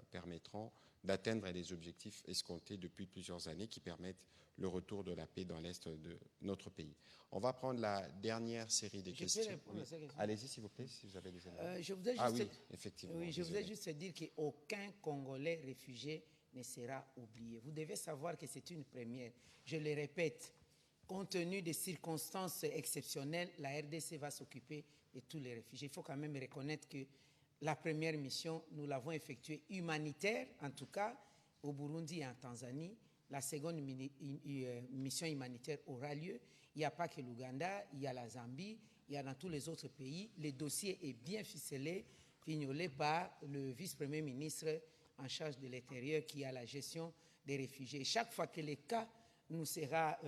permettront d'atteindre les objectifs escomptés depuis plusieurs années qui permettent le retour de la paix dans l'Est de notre pays. On va prendre la dernière série de questions. Répondre à ces questions. Allez-y, s'il vous plaît, si vous avez des éléments. Je voudrais Ah juste, oui, effectivement. oui, je voudrais juste dire qu'aucun Congolais réfugié ne sera oublié. Vous devez savoir que c'est une première. Je le répète, compte tenu des circonstances exceptionnelles, la RDC va s'occuper de tous les réfugiés. Il faut quand même reconnaître que la première mission, nous l'avons effectuée humanitaire, en tout cas, au Burundi et en Tanzanie. La seconde mission humanitaire aura lieu. Il n'y a pas que l'Ouganda, il y a la Zambie, il y a dans tous les autres pays. Le dossier est bien ficelé, fignolé par le vice-premier ministre en charge de l'Intérieur qui a la gestion des réfugiés. Chaque fois que le cas nous sera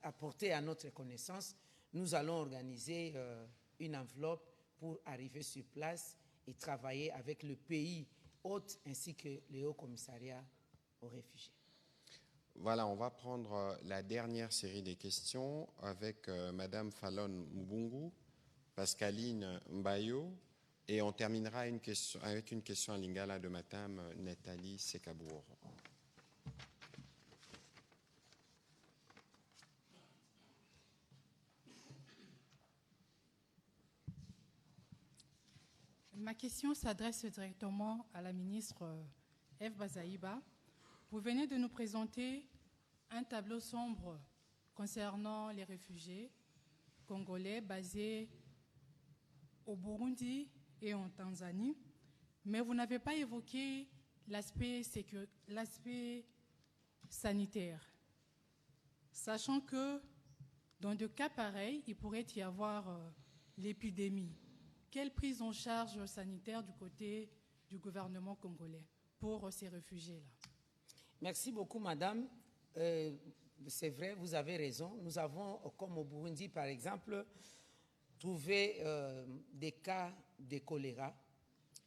apporté à notre connaissance, nous allons organiser une enveloppe pour arriver sur place et travailler avec le pays hôte ainsi que le Haut Commissariat aux réfugiés. Voilà, on va prendre la dernière série des questions avec Madame Fallon Mbungu, Pascaline Mbayo, et on terminera avec une question à Lingala de Madame Nathalie Sekabour. Ma question s'adresse directement à la ministre Eve Bazaïba. Vous venez de nous présenter un tableau sombre concernant les réfugiés, congolais basés au Burundi et en Tanzanie, mais vous n'avez pas évoqué l'aspect sanitaire, sachant que dans des cas pareils, il pourrait y avoir l'épidémie. Quelle prise en charge sanitaire du côté du gouvernement congolais pour ces réfugiés-là? Merci beaucoup, madame. C'est vrai, vous avez raison. Nous avons, comme au Burundi, par exemple, trouvé des cas de choléra.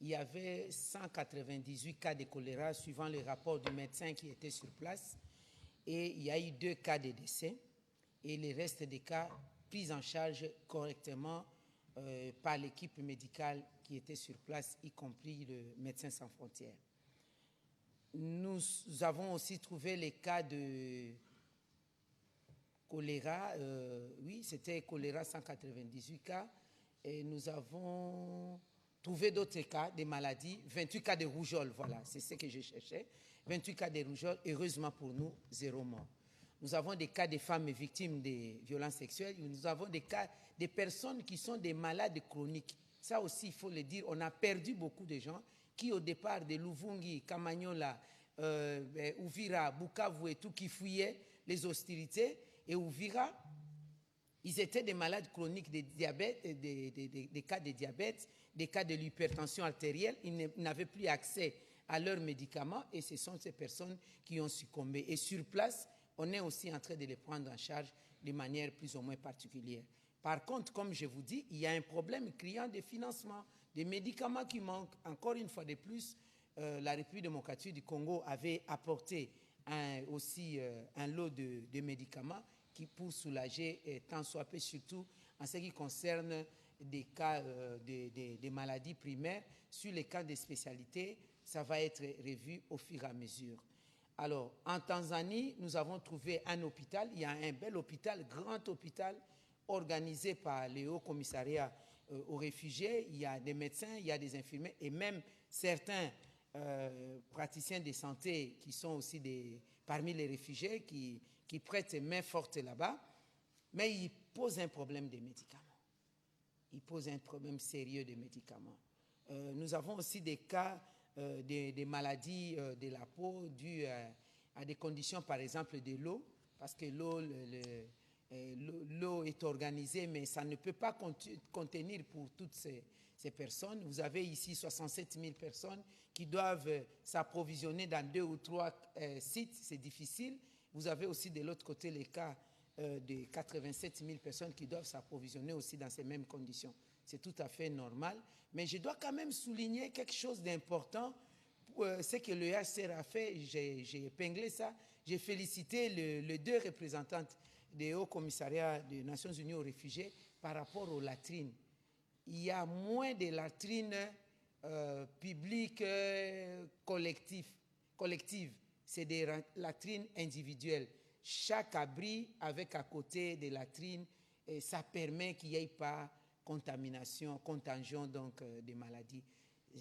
Il y avait 198 cas de choléra suivant le rapport du médecin qui était sur place. Et il y a eu 2 cas de décès. Et le reste des cas pris en charge correctement par l'équipe médicale qui était sur place, y compris le Médecins sans frontières. Nous avons aussi trouvé les cas de choléra. Oui, c'était choléra, 198 cas. Et nous avons trouvé d'autres cas, des maladies, 28 cas de rougeole, voilà, c'est ce que je cherchais. 28 cas de rougeole, heureusement pour nous, 0 mort. Nous avons des cas de femmes victimes de violences sexuelles. Nous avons des cas de personnes qui sont des malades chroniques. Ça aussi, il faut le dire, on a perdu beaucoup de gens qui, au départ de Luvungi, Kamanyola, Uvira, Bukavu et tout, qui fuyaient les hostilités. Et Uvira, ils étaient des malades chroniques de diabète, des cas de diabète, des cas de l'hypertension artérielle. Ils n'avaient plus accès à leurs médicaments et ce sont ces personnes qui ont succombé. Et sur place, on est aussi en train de les prendre en charge de manière plus ou moins particulière. Par contre, comme je vous dis, il y a un problème criant de financement, des médicaments qui manquent. Encore une fois de plus, la République démocratique du Congo avait apporté aussi un lot de médicaments qui pour soulager tant soit peu, surtout en ce qui concerne des cas des maladies primaires. Sur les cas de spécialité, ça va être revu au fur et à mesure. Alors, en Tanzanie, nous avons trouvé un hôpital. Il y a un bel hôpital, grand hôpital, organisé par le Haut Commissariat aux réfugiés. Il y a des médecins, il y a des infirmiers et même certains praticiens de santé qui sont aussi parmi les réfugiés, qui prêtent main forte là-bas. Mais ils posent un problème de médicaments. Ils posent un problème sérieux de médicaments. Nous avons aussi des cas des maladies de la peau dues à des conditions, par exemple, de l'eau, parce que l'eau est organisée, mais ça ne peut pas contenir pour toutes ces personnes. Vous avez ici 67 000 personnes qui doivent s'approvisionner dans 2 ou 3 sites, c'est difficile. Vous avez aussi de l'autre côté les cas de 87 000 personnes qui doivent s'approvisionner aussi dans ces mêmes conditions. C'est tout à fait normal. Mais je dois quand même souligner quelque chose d'important. Ce que le HCR a fait, j'ai épinglé ça. J'ai félicité les 2 représentantes des Hauts Commissariats des Nations Unies aux réfugiés par rapport aux latrines. Il y a moins de latrines publiques collectives. C'est des latrines individuelles. Chaque abri avec à côté des latrines, et ça permet qu'il n'y ait pas contagion donc des maladies.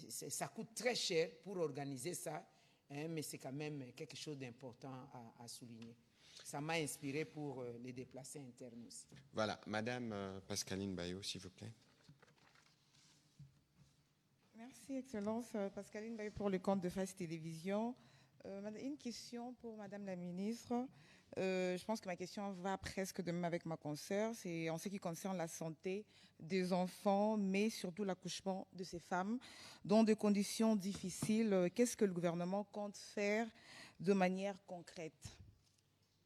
Ça coûte très cher pour organiser ça, hein, mais c'est quand même quelque chose d'important à souligner. Ça m'a inspiré pour les déplacés internes aussi. Voilà, Madame Pascaline Bayo, s'il vous plaît. Merci, Excellence. Pascaline Bayo pour le compte de Face Télévision. Une question pour Madame la Ministre. Je pense que ma question va presque de même avec ma consoeur. C'est en ce qui concerne la santé des enfants, mais surtout l'accouchement de ces femmes dans des conditions difficiles. Qu'est-ce que le gouvernement compte faire de manière concrète?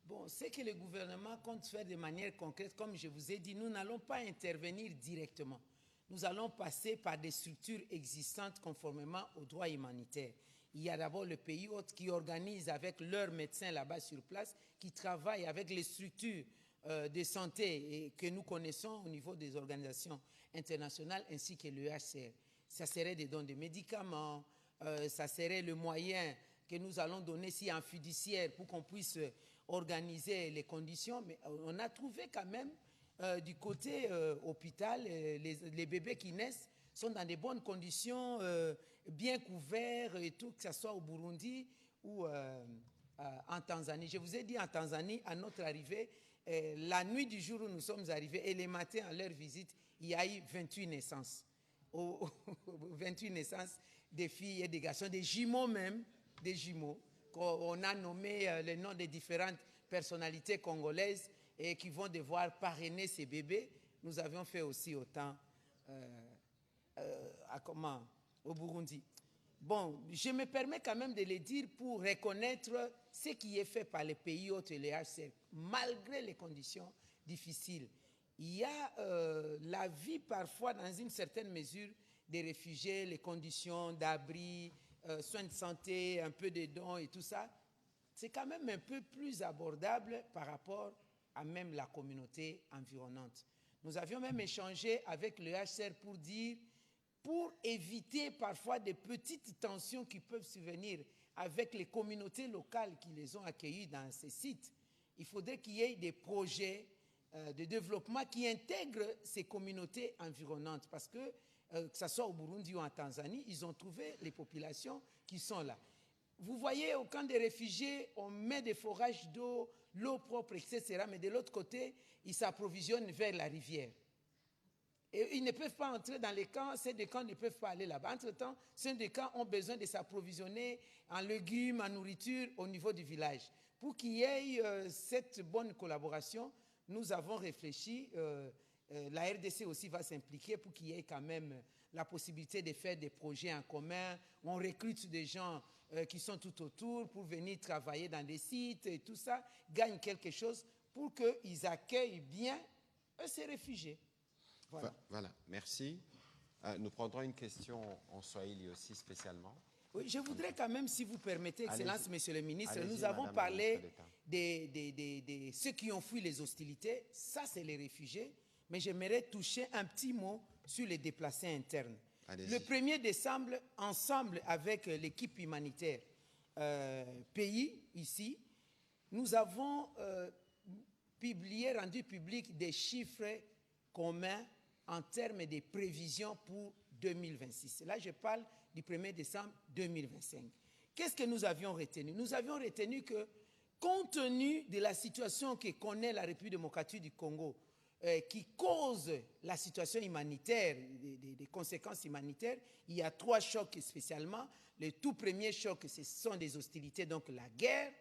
Bon, ce que le gouvernement compte faire de manière concrète, comme je vous ai dit, nous n'allons pas intervenir directement. Nous allons passer par des structures existantes conformément aux droits humanitaires. Il y a d'abord le pays hôte qui organise avec leurs médecins là-bas sur place, qui travaillent avec les structures de santé et que nous connaissons au niveau des organisations internationales ainsi que le HCR. Ça serait des dons de médicaments, ça serait le moyen que nous allons donner si un fiduciaire pour qu'on puisse organiser les conditions. Mais on a trouvé quand même du côté hôpital, les bébés qui naissent sont dans de bonnes conditions, bien couverts et tout, que ce soit au Burundi ou en Tanzanie. Je vous ai dit en Tanzanie, à notre arrivée, la nuit du jour où nous sommes arrivés et les matins à leur visite, il y a eu 28 naissances. 28 naissances des filles et des garçons, des jumeaux même, des jumeaux. On a nommé les noms des différentes personnalités congolaises et qui vont devoir parrainer ces bébés. Nous avions fait aussi autant au Burundi. Bon, je me permets quand même de le dire pour reconnaître ce qui est fait par les pays hôtes et les HCR, malgré les conditions difficiles. Il y a la vie parfois, dans une certaine mesure, des réfugiés, les conditions d'abri, soins de santé, un peu de dons et tout ça. C'est quand même un peu plus abordable par rapport à même la communauté environnante. Nous avions même échangé avec le HCR pour dire, pour éviter parfois des petites tensions qui peuvent survenir avec les communautés locales qui les ont accueillis dans ces sites, il faudrait qu'il y ait des projets de développement qui intègrent ces communautés environnantes. Parce que ce soit au Burundi ou en Tanzanie, ils ont trouvé les populations qui sont là. Vous voyez, au camp des réfugiés, on met des forages d'eau, l'eau propre, etc. Mais de l'autre côté, ils s'approvisionnent vers la rivière. Et ils ne peuvent pas entrer dans les camps, ces deux camps ne peuvent pas aller là-bas. Entre-temps, ces deux camps ont besoin de s'approvisionner en légumes, en nourriture au niveau du village. Pour qu'il y ait cette bonne collaboration, nous avons réfléchi, la RDC aussi va s'impliquer pour qu'il y ait quand même la possibilité de faire des projets en commun. On recrute des gens qui sont tout autour pour venir travailler dans des sites et tout ça, gagnent quelque chose pour qu'ils accueillent bien ces réfugiés. Voilà, merci. Nous prendrons une question en Swahili aussi spécialement. Oui, je voudrais quand même, si vous permettez, Excellence, Monsieur le Ministre, nous avons parlé de ceux qui ont fui les hostilités, ça c'est les réfugiés, mais j'aimerais toucher un petit mot sur les déplacés internes. Le 1er décembre, ensemble avec l'équipe humanitaire pays ici, nous avons rendu public des chiffres communs en termes de prévisions pour 2026. Là, je parle du 1er décembre 2025. Qu'est-ce que nous avions retenu? Nous avions retenu que, compte tenu de la situation que connaît la République démocratique du Congo, qui cause la situation humanitaire, des conséquences humanitaires, il y a 3 chocs spécialement. Le tout premier choc, ce sont des hostilités, donc la guerre.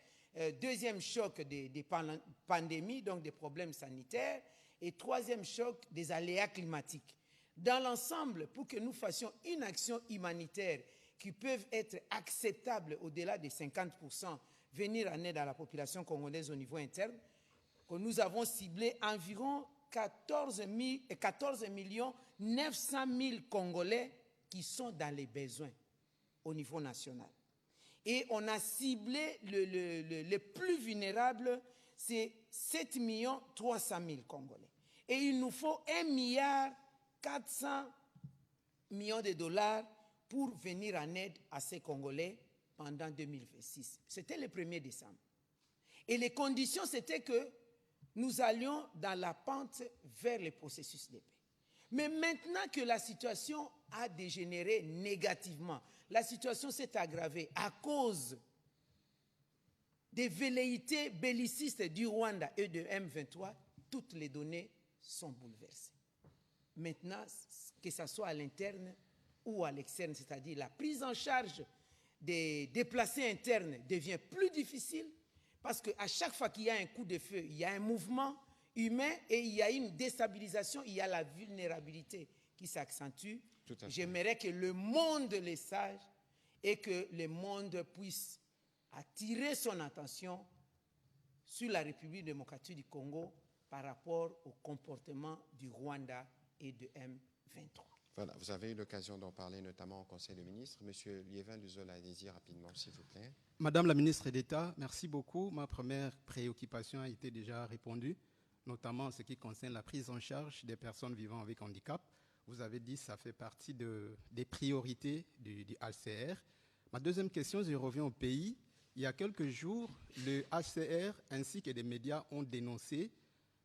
Deuxième choc, des pandémies, donc des problèmes sanitaires. Et troisième choc, des aléas climatiques. Dans l'ensemble, pour que nous fassions une action humanitaire qui peut être acceptable au-delà des 50%, venir en aide à la population congolaise au niveau interne, que nous avons ciblé environ 14 900 000 Congolais qui sont dans les besoins au niveau national. Et on a ciblé les plus vulnérables, c'est 7 300 000 Congolais. Et il nous faut 1,4 milliard de dollars pour venir en aide à ces Congolais pendant 2026. C'était le 1er décembre. Et les conditions, c'était que nous allions dans la pente vers le processus de paix. Mais maintenant que la situation a dégénéré négativement, la situation s'est aggravée à cause des velléités bellicistes du Rwanda et de M23, toutes les données sont bouleversées. Maintenant, que ce soit à l'interne ou à l'externe, c'est-à-dire la prise en charge des déplacés internes devient plus difficile parce qu'à chaque fois qu'il y a un coup de feu, il y a un mouvement humain et il y a une déstabilisation, il y a la vulnérabilité qui s'accentue. J'aimerais que le monde le sache et que le monde puisse attirer son attention sur la République démocratique du Congo par rapport au comportement du Rwanda et de M23. Voilà, vous avez eu l'occasion d'en parler notamment au Conseil des ministres. Monsieur Liévin Luzola, allez-y rapidement, s'il vous plaît. Madame la ministre d'État, merci beaucoup. Ma première préoccupation a été déjà répondue, notamment en ce qui concerne la prise en charge des personnes vivant avec handicap. Vous avez dit que ça fait partie des priorités du HCR. Ma deuxième question, je reviens au pays. Il y a quelques jours, le HCR ainsi que des médias ont dénoncé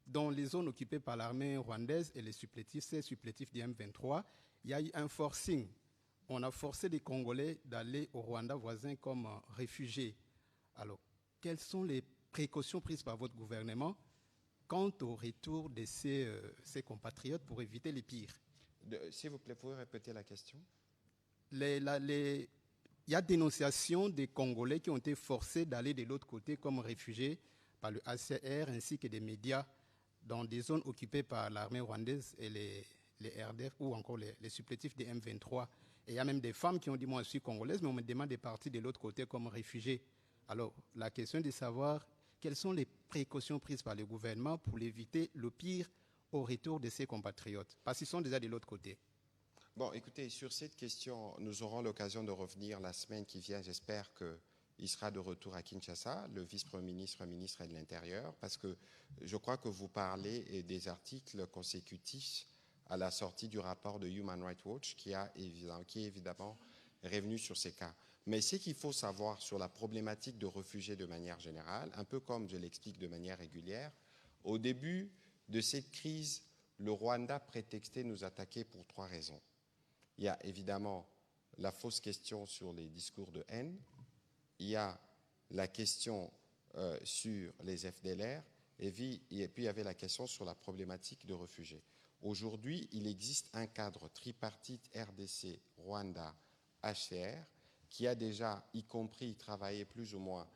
dans les zones occupées par l'armée rwandaise et ces supplétifs du M23, il y a eu un forcing. On a forcé les Congolais d'aller au Rwanda voisin comme réfugiés. Alors, quelles sont les précautions prises par votre gouvernement quant au retour de ces compatriotes pour éviter les pires. S'il vous plaît, pouvez répéter la question? Il y a dénonciation des Congolais qui ont été forcés d'aller de l'autre côté comme réfugiés par le HCR ainsi que des médias dans des zones occupées par l'armée rwandaise et les RDF ou encore les supplétifs des M23. Et il y a même des femmes qui ont dit « moi je suis congolaise, mais on me demande de partir de l'autre côté comme réfugiés ». Alors la question est de savoir quelles sont les précautions prises par le gouvernement pour éviter le pire au retour de ces compatriotes, parce qu'ils sont déjà de l'autre côté. Bon, écoutez, sur cette question, nous aurons l'occasion de revenir la semaine qui vient. J'espère qu'il sera de retour à Kinshasa, le vice-premier ministre, ministre de l'Intérieur, parce que je crois que vous parlez des articles consécutifs à la sortie du rapport de Human Rights Watch qui est évidemment revenu sur ces cas. Mais ce qu'il faut savoir sur la problématique de réfugiés de manière générale, un peu comme je l'explique de manière régulière, au début de cette crise, le Rwanda prétextait nous attaquer pour 3 raisons. Il y a évidemment la fausse question sur les discours de haine, il y a la question sur les FDLR, et puis il y avait la question sur la problématique de réfugiés. Aujourd'hui, il existe un cadre tripartite RDC, Rwanda, HCR, qui a déjà, y compris, travaillé plus ou moins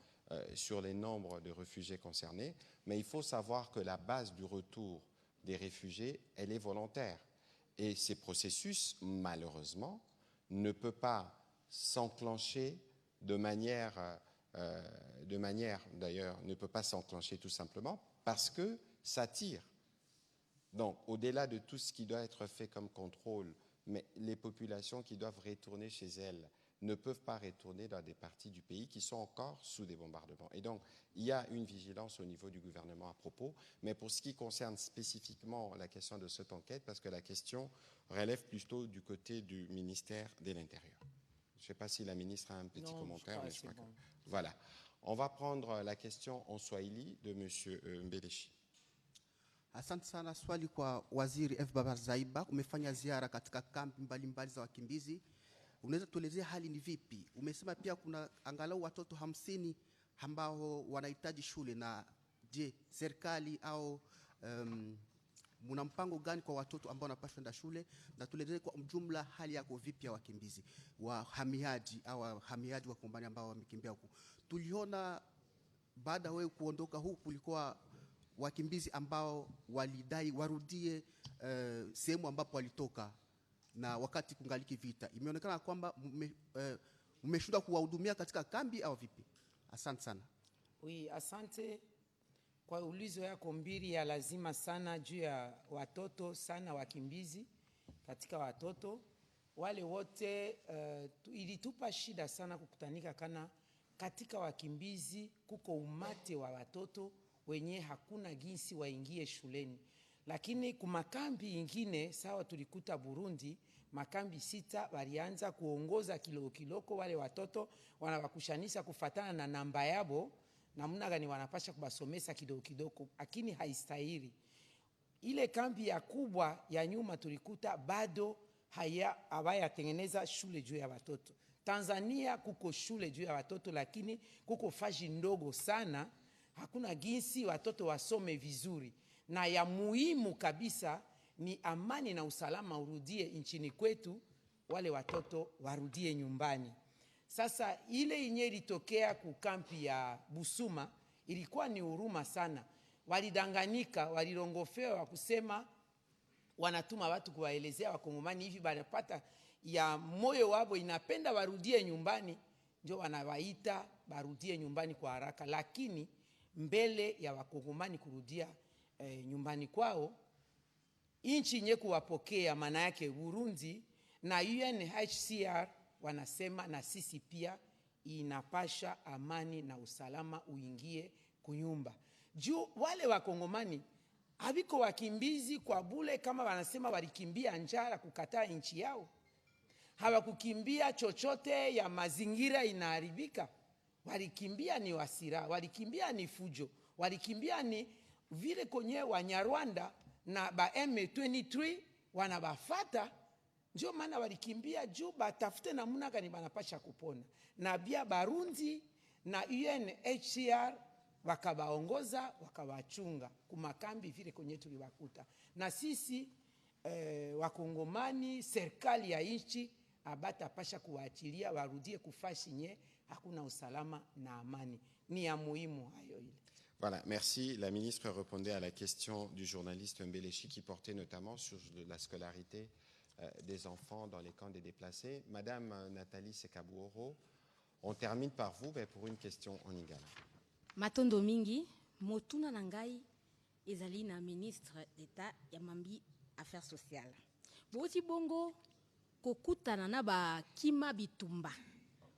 sur les nombres de réfugiés concernés, mais il faut savoir que la base du retour des réfugiés, elle est volontaire. Et ces processus, malheureusement, ne peuvent pas s'enclencher de manière d'ailleurs, ne peut pas s'enclencher tout simplement parce que ça tire. Donc, au-delà de tout ce qui doit être fait comme contrôle, mais les populations qui doivent retourner chez elles ne peuvent pas retourner dans des parties du pays qui sont encore sous des bombardements. Et donc, il y a une vigilance au niveau du gouvernement à propos, mais pour ce qui concerne spécifiquement la question de cette enquête, parce que la question relève plutôt du côté du ministère de l'Intérieur. Je ne sais pas si la ministre a un petit commentaire, mais je crois que... Voilà. On va prendre la question en Swahili de M. Mbeleshi. Asante sana. Swali kwa Waziri F. Babazaiba, umefanya ziara katika kambi mbalimbali za wakimbizi. Unaweza tuelezea hali ni vipi? Umesema pia kuna angalau watoto 50 ambao wanahitaji shule, na je, serikali au muna mpango gani kwa watoto ambao wanapaswa kwenda shule? Na tuelezee kwa jumla hali yako vipi ya wakimbizi, wahamiaji au wahamiaji wa Kongomani ambao wamekimbia huku. Tuliona baada wewe kuondoka huku kulikuwa wakimbizi ambao walidai warudie sehemu ambapo walitoka na wakati kungaliki vita. Imeonekana kwamba umeshindwa kuwahudumia katika kambi au vipi? Asante sana. Oui, asante kwa ulizo yako mbili ya lazima sana juu ya watoto sana wakimbizi. Katika watoto wale wote ilitupa shida sana kukutanika kana katika wakimbizi kuko umate wa watoto wenye hakuna jinsi waingie shuleni. Lakini kumakambi ingine sawa tulikuta Burundi, makambi 6 walianza kuongoza kiloko wale watoto wanawakushanisha kufatana na namba yabo namna gani wanapasha kubasomesa kidogo, lakini haistahili. Ile kambi ya kubwa ya nyuma tulikuta bado haya tengeneza shule juu ya watoto. Tanzania kuko shule juu ya watoto, lakini kuko faji ndogo sana, hakuna jinsi watoto wasome vizuri. Na ya muhimu kabisa ni amani na usalama urudie nchini kwetu, wale watoto warudie nyumbani. Sasa ile yenye ilitokea kukampi ya Busuma ilikuwa ni huruma sana. Walidanganyika, walirongofewa kusema wanatuma watu kuwaelezea Wakongomani hivi banapata ya moyo wabo inapenda warudie nyumbani, ndio wanawaita barudie nyumbani kwa haraka. Lakini mbele ya Wakongomani kurudia nyumbani kwao, inchi nye kuwapokea maana yake Burundi na UNHCR wanasema na sisi pia inapasha amani na usalama uingie kunyumba. Juu wale Wakongomani habiko wakimbizi kwa bule kama wanasema walikimbia njara kukataa nchi yao. Hawakukimbia chochote ya mazingira inaharibika. Walikimbia ni wasira, walikimbia ni fujo, walikimbia ni vile kwenye Wanyarwanda na ba M23 wanabafata. Ndio maana walikimbia juu batafute namna gani banapasha kupona. Na bia Barundi na UNHCR wakawaongoza, wakawachunga kumakambi vile kwenye tuliwakuta. Na sisi wakongomani, serikali ya nchi abata pasha kuwaachilia warudie kufashi nye hakuna usalama na amani. Ni ya muhimu hayo ile. Voilà, merci. La ministre répondait à la question du journaliste Mbelechi qui portait notamment sur la scolarité des enfants dans les camps des déplacés. Madame Nathalie Sekabouoro, on termine par vous pour une question en Lingala. Matondo mingi, motuna nangai ezali na ministre d'État ya mambi affaires sociales. Boti bongo kokutana na ba kima bitumba.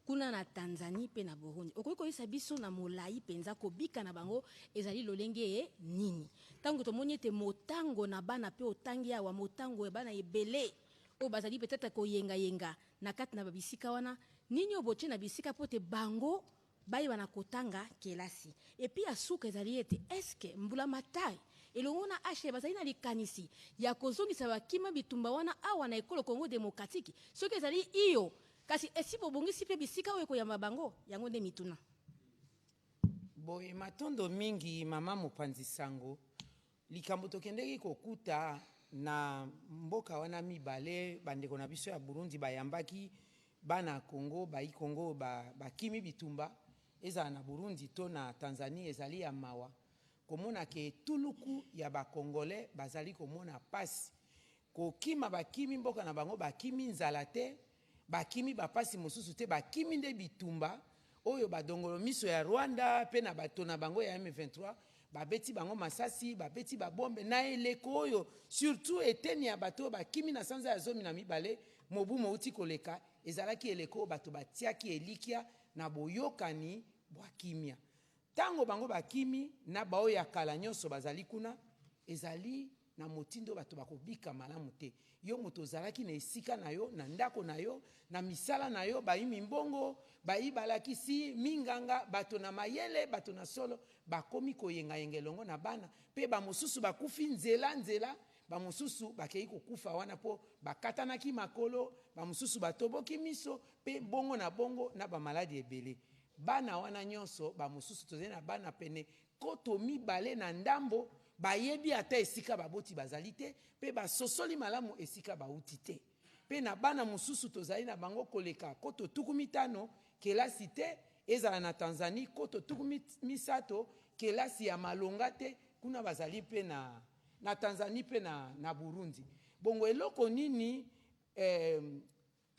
Kuna na Tanzanie pe na Burundi. Okoyiko isa biso na molai penza kobika na bango ezali lolenge nini. Tango tomoni te motango na bana pe otangi ya wa motango e bana ebele. O bazali peut-être ko yenga na kati na babisika wana nini oboche na bisika pote bango bayi bana kotanga kelasi. Et puis asuka ezali ete eske mbula matai elongona ashe bazali na likanisi ya kozongisa bakima bitumba wana awa na ekolo Congo démocratique. Soki ezali iyo kasi esipo bongisi pe bisika oyo koyamba bango yango nde mituna. Boye matondo mingi mama Mopanzi Sango likambo tokendeki kokuta na mboka wana mibale bandeko na biso ya Burundi bayambaki bana Congo bayi Congo bakimi bitumba eza na Burundi to na Tanzanie ezali ya mawa komona ke tuluku ya bakongole bazali komona pasi kokima bakimi mboka na bango bakimi nzalate bakimi bapasi mosusu te bakimi nde bitumba oyo badongolo miso ya Rwanda pe na bato na bango ya M23 babeti bango masasi babeti babombe na eleko oyo surtout eteni ya bato bakimi na sanza ya zomi na mibale mobu mouti koleka ezalaki eleko bato batiaki elikia na boyokani bwa kimia tango bango bakimi na bao ya kala nyonso bazali kuna ezali na motindo bato bakobika malamu te yo moto ozalaki na esika na yo na ndako na yo na misala na yo bayimi mbongo bayi balakisi minganga bato na mayele bato na solo bakomi koyenga yengelongo na bana pe ba mosusu bakufi nzela ba mosusu bakei kokufa wana po bakatanaki makolo ba mosusu batoboki miso pe bongo na ba maladi ebele bana wana nyonso ba mosusu tozeli na bana pene koto mibale na ndambo bayebi ata esika baboti bazali te pe basosoli malamu esika bauti te pe na bana mosusu tozali na bango koleka koto tukumitano kelasi te ezala na Tanzanie koto tukumisato kelasi ya malonga te kuna bazali pe na Tanzanie pe na Burundi. Bongo eloko nini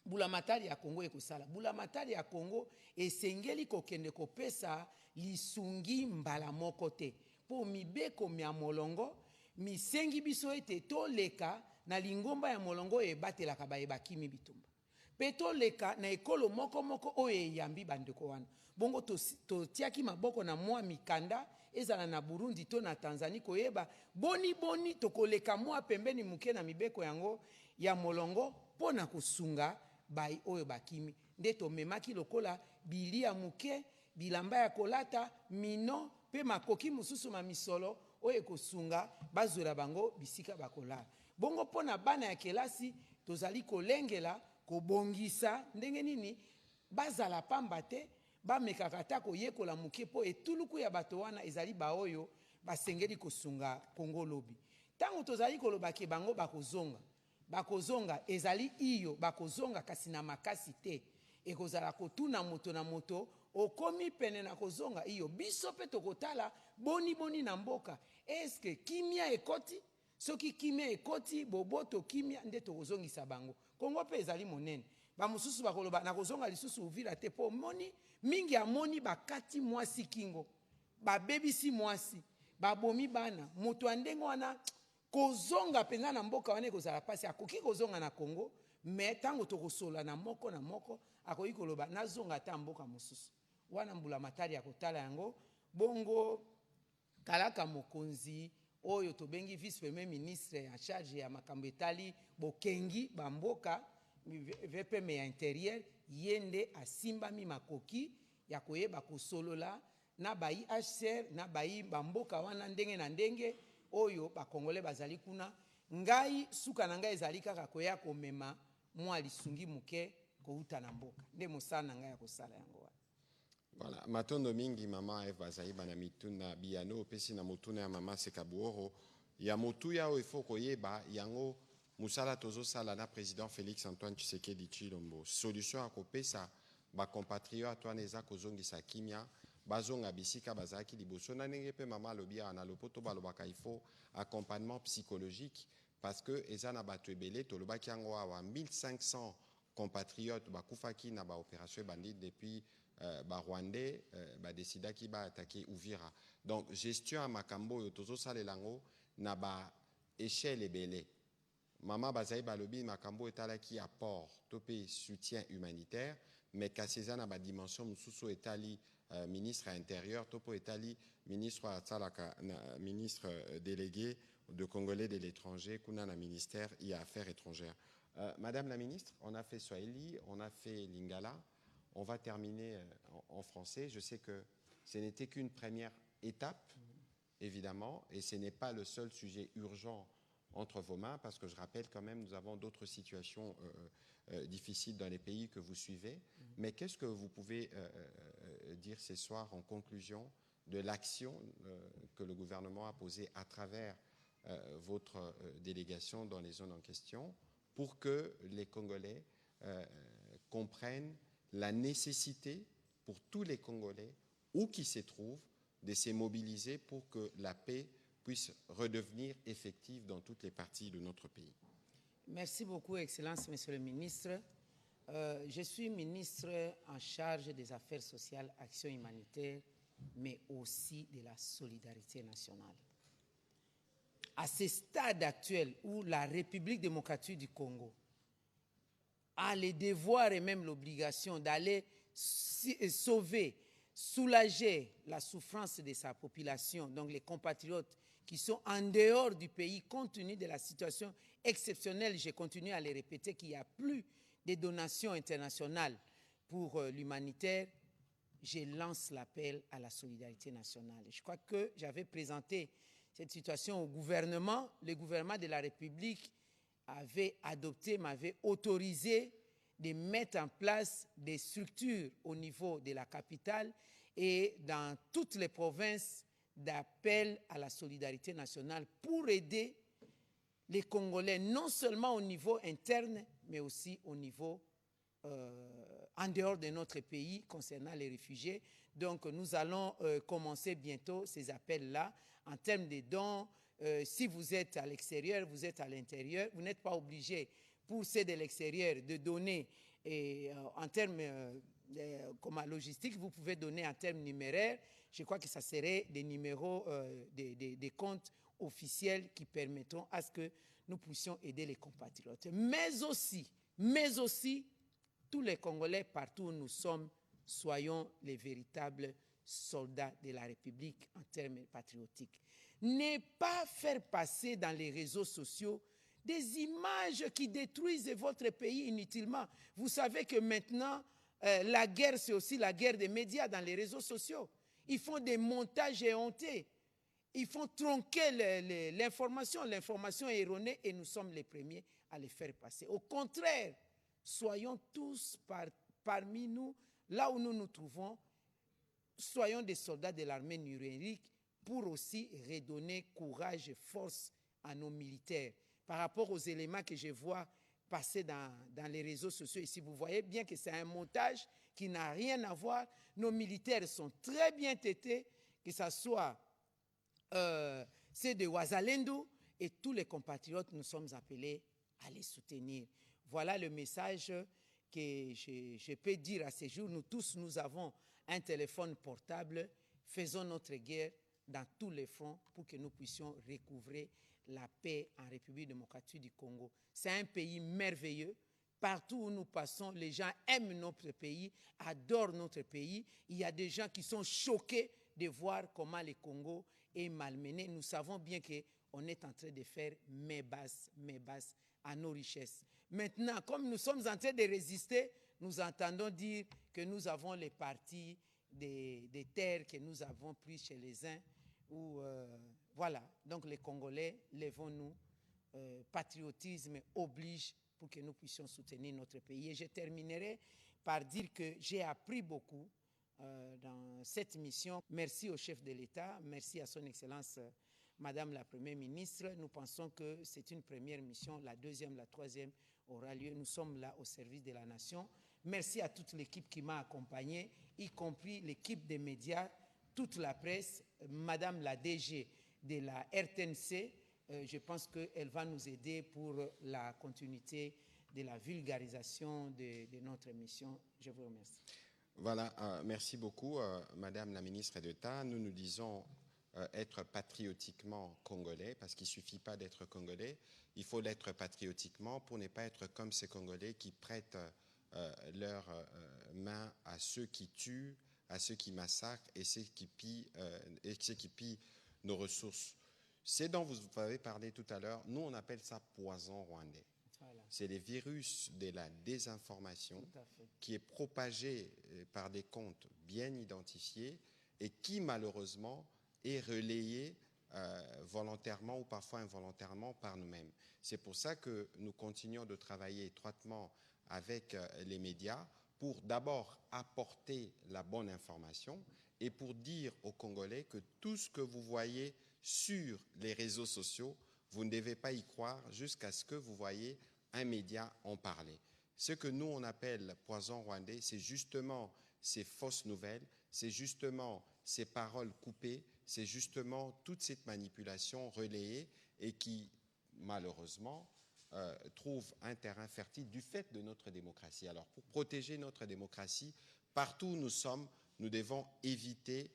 bulamatari ya Congo ekosala bulamatari ya Congo esengeli kokende kopesa lisungi mbala moko te po mibeko mya molongo misengi biso ete toleka na lingomba ya molongo ebatelaka bakimi bitumba pe toleka na ekolo moko oyo eyambi bandeko wana bongo totiaki maboko na mwa mikanda ezala na Burundi to na Tanzanie koyeba boni tokoleka mwa pembeni muke na mibeko yango ya molongo pona kosunga bai oyo bakimi nde tomemaki lokola bilia muke bilamba ya kolata mino pe makoki mususu ma misolo oyo kosunga bazura bango bisika bakolala bongo pona bana ya kelasi tozali kolengela kobongisa ndenge nini bazala pamba te bamekaka ta koyekola muke po etuluku ya bato wana ezali baoyo basengeli kosunga Kongo lobi tango tozali kolobaki bango bakozonga ezali iyo bakozonga kasi na makasi te ekozala kotuna moto na moto okomi pene na kozonga iyo biso pe tokotala boni na mboka eske kimia ekoti soki kimia ekoti boboto kimia nde tokozongisa bango Kongo pe ezali monene ba mususu bakoloba na kozonga lisusu Uvira te po moni mingi amoni bakati mwasi kingo babebisi mwasi babomi bana moto andengo wana kozonga penza na mboka wana ekozala pasi akoki kozonga na Kongo me tango tokosola na moko akoki koloba nazonga ta mboka mosusu wana mbula matari ya kotala yango bongo kalaka mokonzi oyo tobengi vice premier ministre en charge ya makambo etali bokengi bamboka VPM ya intérieur yende asimbami makoki ya koyeba kosolola na bayi HCR na bayi bamboka wana ndenge na ndenge oyo bakongole bazali kuna ngai suka na ngai ezali kaka koya komema mwa lisungi muke kouta na mboka nde mosala na ngai ya kosala yango. Voilà, matondo mingi mama Eve Bazaiba na mituna biano pesi na motuna ya mama Sekabuoro ya motu ya ifo koyeba yango musala tozo sala na président Félix Antoine Tshisekedi Tshilombo solution à kopesa ba compatriotes Antoine eza kozongisa kimia bazonga bisika bazaki liboso na ndenge pe mama lobia na lopoto balobaka ifo accompagnement psychologique parce que eza na bato ebele tolobaki yango awa 1500 compatriotes bakufaki na ba opération bandite depuis Rwandais décida qui va attaquer Uvira. Donc gestion à Makambo et tozo salelango na ba échelle ebele. Mama Bazai Balobi Makambo est à qui apport topé soutien humanitaire mais kaseza na ba dimension mususu etali ministre intérieur topo etali ministre atalaka ministre délégué de Congolais de l'étranger kuna na ministère et affaires étrangères. Madame la ministre, on a fait Swahili, on a fait Lingala. On va terminer en français. Je sais que ce n'était qu'une première étape, évidemment, et ce n'est pas le seul sujet urgent entre vos mains, parce que je rappelle quand même, nous avons d'autres situations difficiles dans les pays que vous suivez. Mais qu'est-ce que vous pouvez dire ce soir en conclusion de l'action que le gouvernement a posée à travers votre délégation dans les zones en question pour que les Congolais comprennent la nécessité pour tous les Congolais, où qu'ils se trouvent, de se mobiliser pour que la paix puisse redevenir effective dans toutes les parties de notre pays. Merci beaucoup, Excellence, Monsieur le Ministre. Je suis ministre en charge des Affaires sociales, Action humanitaire, mais aussi de la solidarité nationale. À ce stade actuel où la République démocratique du Congo a le devoir et même l'obligation d'aller sauver, soulager la souffrance de sa population, donc les compatriotes qui sont en dehors du pays, compte tenu de la situation exceptionnelle, je continue à le répéter, qu'il n'y a plus de donations internationales pour l'humanitaire, je lance l'appel à la solidarité nationale. Je crois que j'avais présenté cette situation au gouvernement, le gouvernement de la République avait adopté, m'avait autorisé de mettre en place des structures au niveau de la capitale et dans toutes les provinces d'appel à la solidarité nationale pour aider les Congolais, non seulement au niveau interne, mais aussi au niveau en dehors de notre pays concernant les réfugiés. Donc nous allons commencer bientôt ces appels-là en termes de dons. Si vous êtes à l'extérieur, vous êtes à l'intérieur, vous n'êtes pas obligé pour ceux de l'extérieur de donner en termes comme logistique, vous pouvez donner en termes numéraires. Je crois que ça serait des numéros, des comptes officiels qui permettront à ce que nous puissions aider les compatriotes. Mais aussi, tous les Congolais, partout où nous sommes, soyons les véritables soldats de la République en termes patriotiques. Ne pas faire passer dans les réseaux sociaux des images qui détruisent votre pays inutilement. Vous savez que maintenant, la guerre, c'est aussi la guerre des médias dans les réseaux sociaux. Ils font des montages éhontés. Ils font tronquer l'information. L'information est erronée et nous sommes les premiers à les faire passer. Au contraire, soyons tous parmi nous, là où nous nous trouvons, soyons des soldats de l'armée numérique pour aussi redonner courage et force à nos militaires. Par rapport aux éléments que je vois passer dans les réseaux sociaux ici, vous voyez bien que c'est un montage qui n'a rien à voir. Nos militaires sont très bien traités, que ce soit ceux de Ouazalendo et tous les compatriotes, nous sommes appelés à les soutenir. Voilà le message que je peux dire à ce jour. Nous tous, nous avons un téléphone portable. Faisons notre guerre dans tous les fronts pour que nous puissions recouvrer la paix en République démocratique du Congo. C'est un pays merveilleux. Partout où nous passons, les gens aiment notre pays, adorent notre pays. Il y a des gens qui sont choqués de voir comment le Congo est malmené. Nous savons bien qu'on est en train de faire mes bases à nos richesses. Maintenant, comme nous sommes en train de résister, nous entendons dire que nous avons les parties des terres que nous avons prises chez les uns. Voilà, donc les Congolais, lèvons-nous. Patriotisme oblige pour que nous puissions soutenir notre pays. Et je terminerai par dire que j'ai appris beaucoup dans cette mission. Merci au chef de l'État, merci à son Excellence Madame la Première ministre. Nous pensons que c'est une première mission, la deuxième, la troisième aura lieu. Nous sommes là au service de la nation. Merci à toute l'équipe qui m'a accompagné, y compris l'équipe des médias, toute la presse, Madame la DG de la RTNC. Je pense qu'elle va nous aider pour la continuité de la vulgarisation de notre mission. Je vous remercie. Voilà, merci beaucoup, Madame la ministre d'État. Nous nous disons être patriotiquement congolais, parce qu'il ne suffit pas d'être congolais, il faut l'être patriotiquement pour ne pas être comme ces Congolais qui prêtent leurs mains à ceux qui tuent, à ceux qui massacrent et ceux qui pillent nos ressources. C'est dont vous avez parlé tout à l'heure, nous on appelle ça poison rwandais. Voilà. C'est le virus de la désinformation qui est propagé par des comptes bien identifiés et qui malheureusement est relayé volontairement ou parfois involontairement par nous-mêmes. C'est pour ça que nous continuons de travailler étroitement avec les médias pour d'abord apporter la bonne information et pour dire aux Congolais que tout ce que vous voyez sur les réseaux sociaux, vous ne devez pas y croire jusqu'à ce que vous voyez un média en parler. Ce que nous, on appelle poison rwandais, c'est justement ces fausses nouvelles, c'est justement ces paroles coupées, c'est justement toute cette manipulation relayée et qui, malheureusement, trouve un terrain fertile du fait de notre démocratie. Alors, pour protéger notre démocratie, partout où nous sommes, nous devons éviter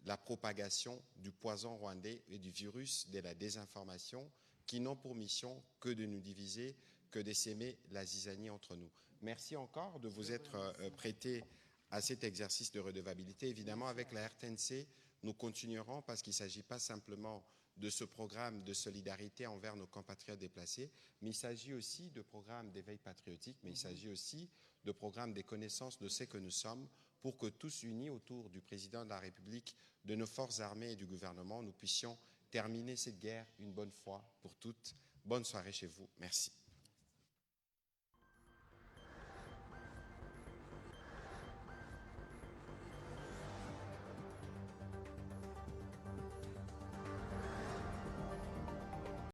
la propagation du poison rwandais et du virus de la désinformation qui n'ont pour mission que de nous diviser, que de s'aimer la zizanie entre nous. Merci encore de vous être prêté à cet exercice de redevabilité. Évidemment, avec la RTNC, nous continuerons parce qu'il ne s'agit pas simplement de ce programme de solidarité envers nos compatriotes déplacés, mais il s'agit aussi de programmes d'éveil patriotique, mais il s'agit aussi de programmes des connaissances de ce que nous sommes pour que tous unis autour du président de la République, de nos forces armées et du gouvernement, nous puissions terminer cette guerre une bonne fois pour toutes. Bonne soirée chez vous. Merci.